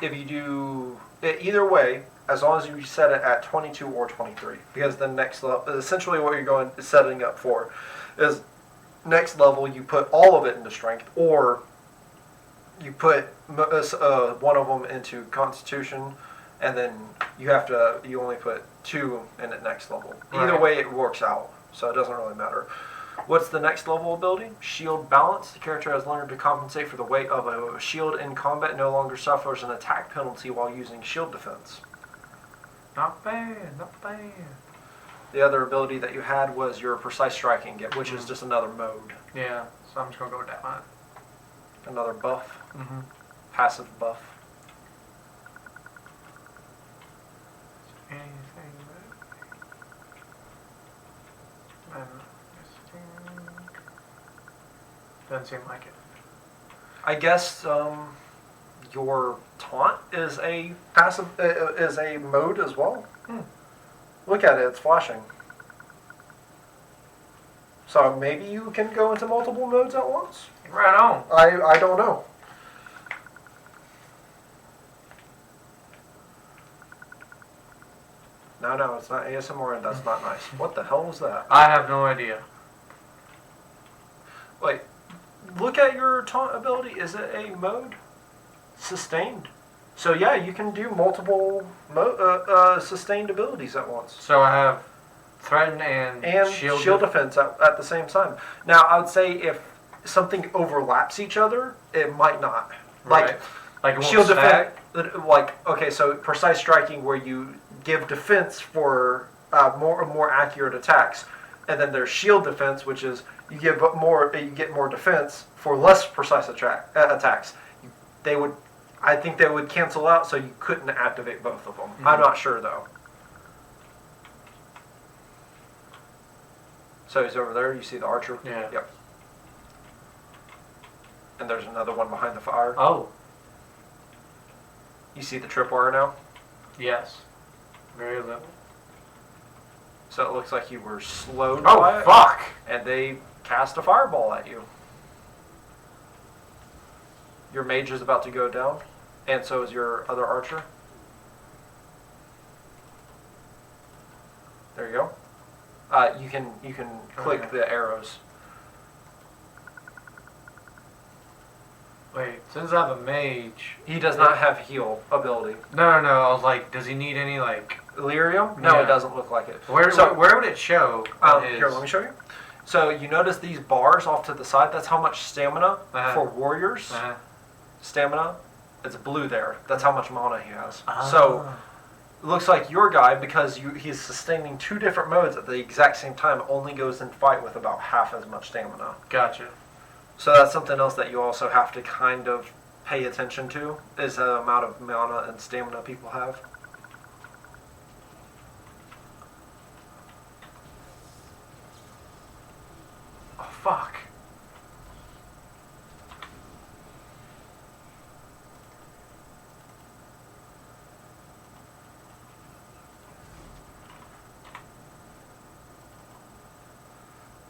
if you do either way, as long as you set it at 22 or 23, because the next level, essentially what you're setting up for, is next level you put all of it into strength, or you put one of them into Constitution. And then you only put 2 in the next level. Either way, it works out, so it doesn't really matter. What's the next level ability? Shield Balance. The character has learned to compensate for the weight of a shield in combat, no longer suffers an attack penalty while using shield defense. Not bad, not bad. The other ability that you had was your Precise Striking, which is just another mode. Yeah, so I'm just going to go with that one. Another buff. Passive buff. Anything doesn't seem like it. I guess your taunt is a passive is a mode as well. Look at it; it's flashing. So maybe you can go into multiple modes at once. Right on. I don't know. No, it's not ASMR, and that's not nice. What the hell was that? I have no idea. Wait, look at your taunt ability. Is it a mode? Sustained. So yeah, you can do multiple sustained abilities at once. So I have Threaten and shield defense at the same time. Now, I would say if something overlaps each other, it might not. Right. Like shield defense, okay, so Precise Striking where you give defense for more accurate attacks, and then there's shield defense, which is you get more defense for less precise attacks. I think they would cancel out, so you couldn't activate both of them. I'm not sure though. So he's over there. You see the archer? Yeah. Yep. and there's another one behind the fire. Oh. You see the tripwire now? Yes. Very little. So it looks like you were slowed Oh, by it, fuck! and they cast a fireball at you. Your mage is about to go down, and so is your other archer. There you go. You can click Okay. the arrows. Wait, since I have a mage... He does not have heal ability. No. I was like, does he need any, like... Lyrium? No, Yeah. it doesn't look like it. Where would it show? Here, let me show you. So you notice these bars off to the side? That's how much stamina for warriors. Stamina, it's blue there. That's how much mana he has. So it looks like your guy, because he's sustaining 2 different modes at the exact same time, only goes in fight with about half as much stamina. Gotcha. So that's something else that you also have to kind of pay attention to, is the amount of mana and stamina people have. Oh, fuck.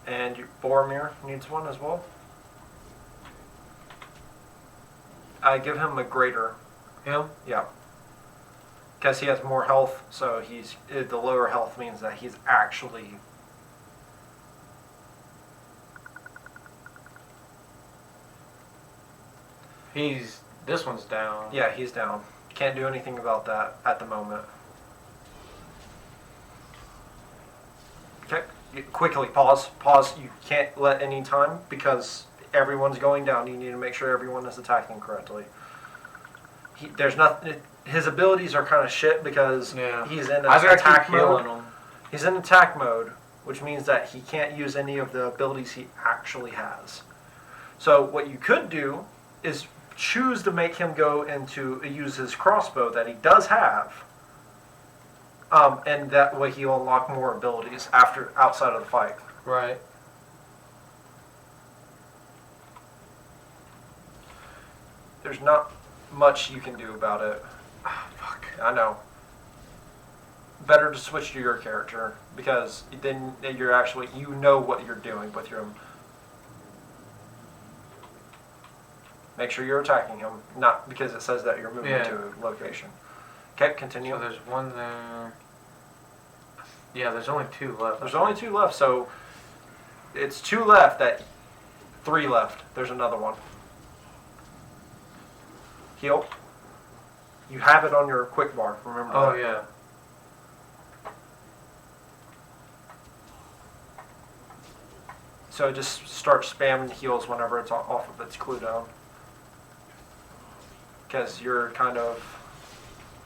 And your Boromir needs one as well. I give him a greater. Him? Yeah. Because he has more health, so the lower health means that he's actually... This one's down. Yeah, he's down. Can't do anything about that at the moment. Okay, quickly, pause. Pause, you can't let any time, because everyone's going down. You need to make sure everyone is attacking correctly. There's nothing... His abilities are kind of shit because he's in attack mode. He's in attack mode, which means that he can't use any of the abilities he actually has. So what you could do is choose to make him go into use his crossbow that he does have, and that way he'll unlock more abilities outside of the fight. Right. There's not much you can do about it. Oh, fuck. I know. Better to switch to your character, because then you're actually, you know what you're doing with your... Make sure you're attacking him, not because it says that you're moving to a location. Okay, continue. So there's one there. Yeah, there's only 2 left. There's only 2 left, so it's 2 left, 3 left. There's another one. Heal. You have it on your quick bar, remember that. Oh, yeah. So just start spamming heals whenever it's off of its cooldown. Because you're kind of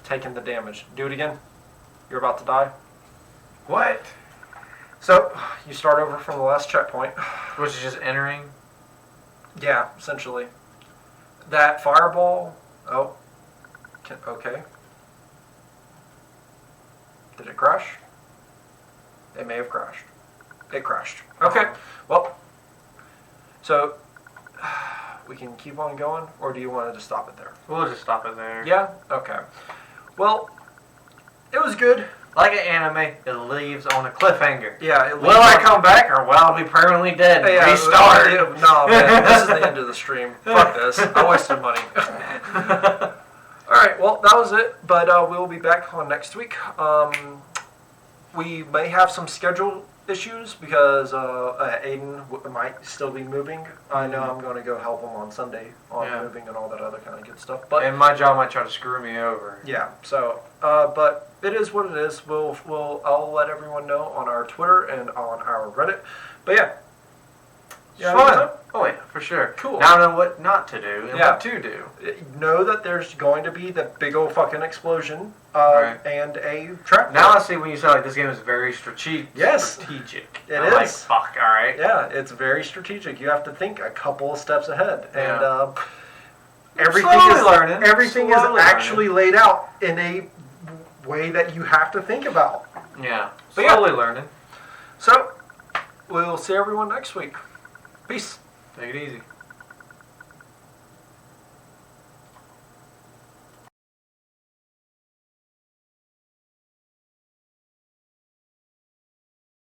taking the damage. Do it again. You're about to die. What? So, you start over from the last checkpoint. Which is just entering? Yeah, essentially. That fireball... Oh. Okay. Did it crash? It may have crashed. It crashed. Okay. Well, so... We can keep on going, or do you want to just stop it there? We'll just stop it there. Yeah? Okay. Well, it was good. Like an anime, it leaves on a cliffhanger. Yeah. Will I come back, or will I be permanently dead? Yeah, Restart. No, man. This is the end of the stream. Fuck this. I wasted money. Alright, well, that was it. But we'll be back on next week. We may have some schedule issues because Aiden might still be moving. I know I'm going to go help him on Sunday on moving and all that other kind of good stuff. But and my job might try to screw me over. Yeah. So, but it is what it is. I'll let everyone know on our Twitter and on our Reddit. But yeah. Yeah, fun. Oh yeah, for sure. Cool. Now I know what not to do and what to do. Know that there's going to be the big old fucking explosion and a trap. Now I see when you say like this game is very strategic. Yes. Strategic. It I'm is. like, fuck, alright. Yeah, it's very strategic. You have to think a couple of steps ahead. Yeah. And everything is actually laid out in a way that you have to think about. Yeah. But Slowly learning. So, we'll see everyone next week. Peace. Take it easy.